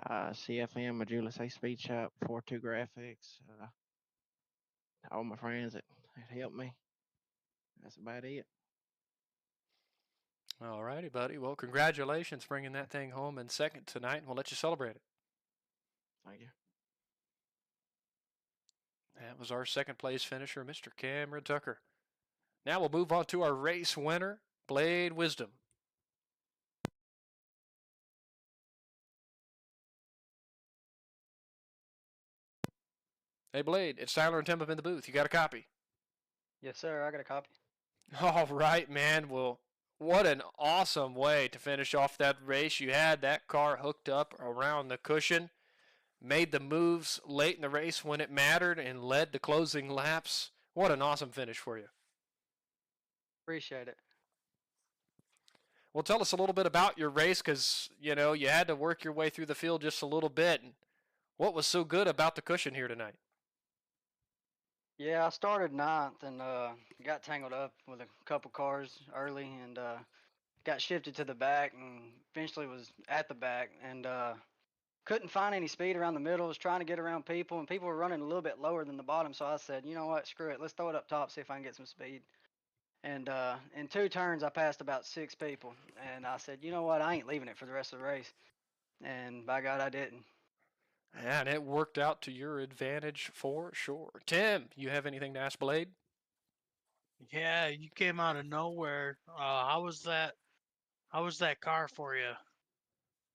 CFM, my Julius A Speed Shop, 42 Graphics, all my friends that helped me. That's about it. All righty, buddy. Well, congratulations bringing that thing home in second tonight, and we'll let you celebrate it. Thank you. That was our second place finisher, Mr. Cameron Tucker. Now we'll move on to our race winner, Blade Wisdom. Hey, Blade, it's Tyler and Tim up in the booth. You got a copy? Yes, sir. I got a copy. All right, man. Well, what an awesome way to finish off that race. You had that car hooked up around the cushion, made the moves late in the race when it mattered, and led the closing laps. What an awesome finish for you. Appreciate it. Well, tell us a little bit about your race because, you know, you had to work your way through the field just a little bit. What was so good about the cushion here tonight? Yeah, I started ninth and got tangled up with a couple cars early and got shifted to the back and eventually was at the back and couldn't find any speed around the middle. Was trying to get around people and people were running a little bit lower than the bottom. So I said, you know what, screw it, let's throw it up top, see if I can get some speed. And in 2 turns, I passed about 6 people. And I said, you know what, I ain't leaving it for the rest of the race. And by God, I didn't. And it worked out to your advantage for sure. Tim, you have anything to ask Blade? Yeah, you came out of nowhere. How was that? How was that car for you?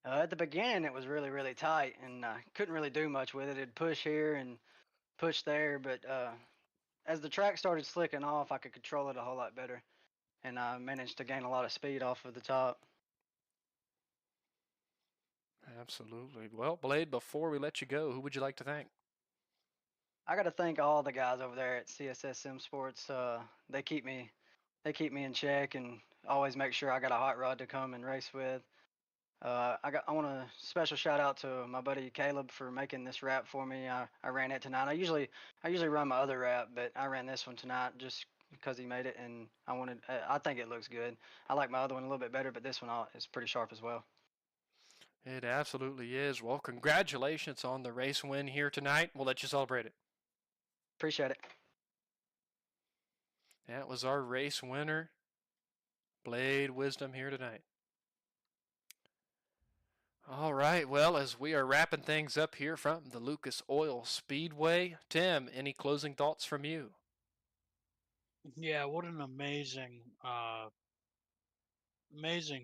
At the beginning, it was really, really tight and couldn't really do much with it. It'd push here and push there. But as the track started slicking off, I could control it a whole lot better. And I managed to gain a lot of speed off of the top. Absolutely. Well, Blade, before we let you go, who would you like to thank? I got to thank all the guys over there at CSS Sim Sports. They keep me in check and always make sure I got a hot rod to come and race with. I want a special shout out to my buddy Caleb for making this wrap for me. I ran it tonight. I usually run my other wrap, but I ran this one tonight just because he made it, and I think it looks good. I like my other one a little bit better, but this one is pretty sharp as well. It absolutely is. Well, congratulations on the race win here tonight. We'll let you celebrate it. Appreciate it. That was our race winner, Blade Wisdom, here tonight. All right, well, as we are wrapping things up here from the Lucas Oil Speedway, Tim, any closing thoughts from you? Yeah, what an amazing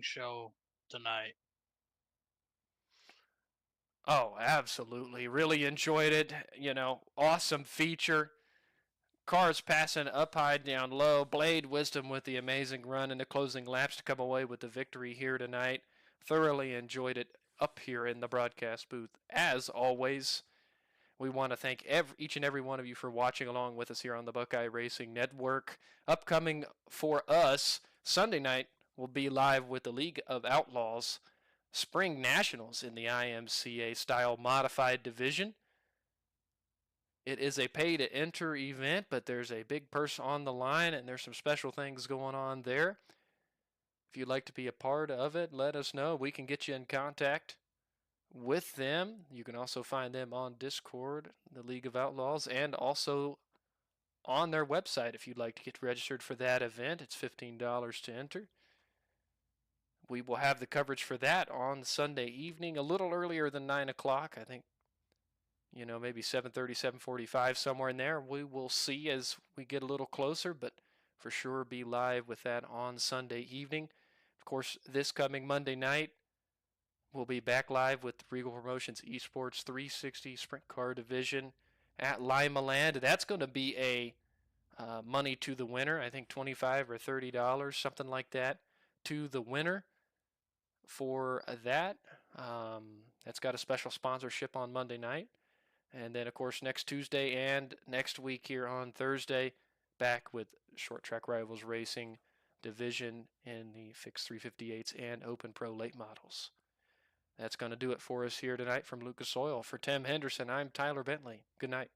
show tonight. Oh, absolutely. Really enjoyed it. You know, awesome feature. Cars passing up high, down low. Blade Wisdom with the amazing run in the closing laps to come away with the victory here tonight. Thoroughly enjoyed it up here in the broadcast booth. As always, we want to thank each and every one of you for watching along with us here on the Buckeye Racing Network. Upcoming for us, Sunday night, we'll be live with the League of Outlaws Spring Nationals in the IMCA style modified division. It is a pay-to-enter event, but there's a big purse on the line, and there's some special things going on there. If you'd like to be a part of it, let us know. We can get you in contact with them. You can also find them on Discord, the League of Outlaws, and also on their website if you'd like to get registered for that event. It's $15 to enter. We will have the coverage for that on Sunday evening, a little earlier than 9 o'clock. I think, you know, maybe 7:30, 7:45, somewhere in there. We will see as we get a little closer, but for sure be live with that on Sunday evening. Of course, this coming Monday night, we'll be back live with the Regal Promotions Esports 360 Sprint Car Division at Lima Land. That's going to be a money to the winner. I think $25 or $30, something like that, to the winner for that. That's got a special sponsorship on Monday night. And then, of course, next Tuesday and next week here on Thursday, back with Short Track Rivals Racing Division in the fixed 358s and Open Pro late models. That's going to do it for us here tonight from Lucas Oil. For Tim Henderson, I'm Tyler Bentley. Good night.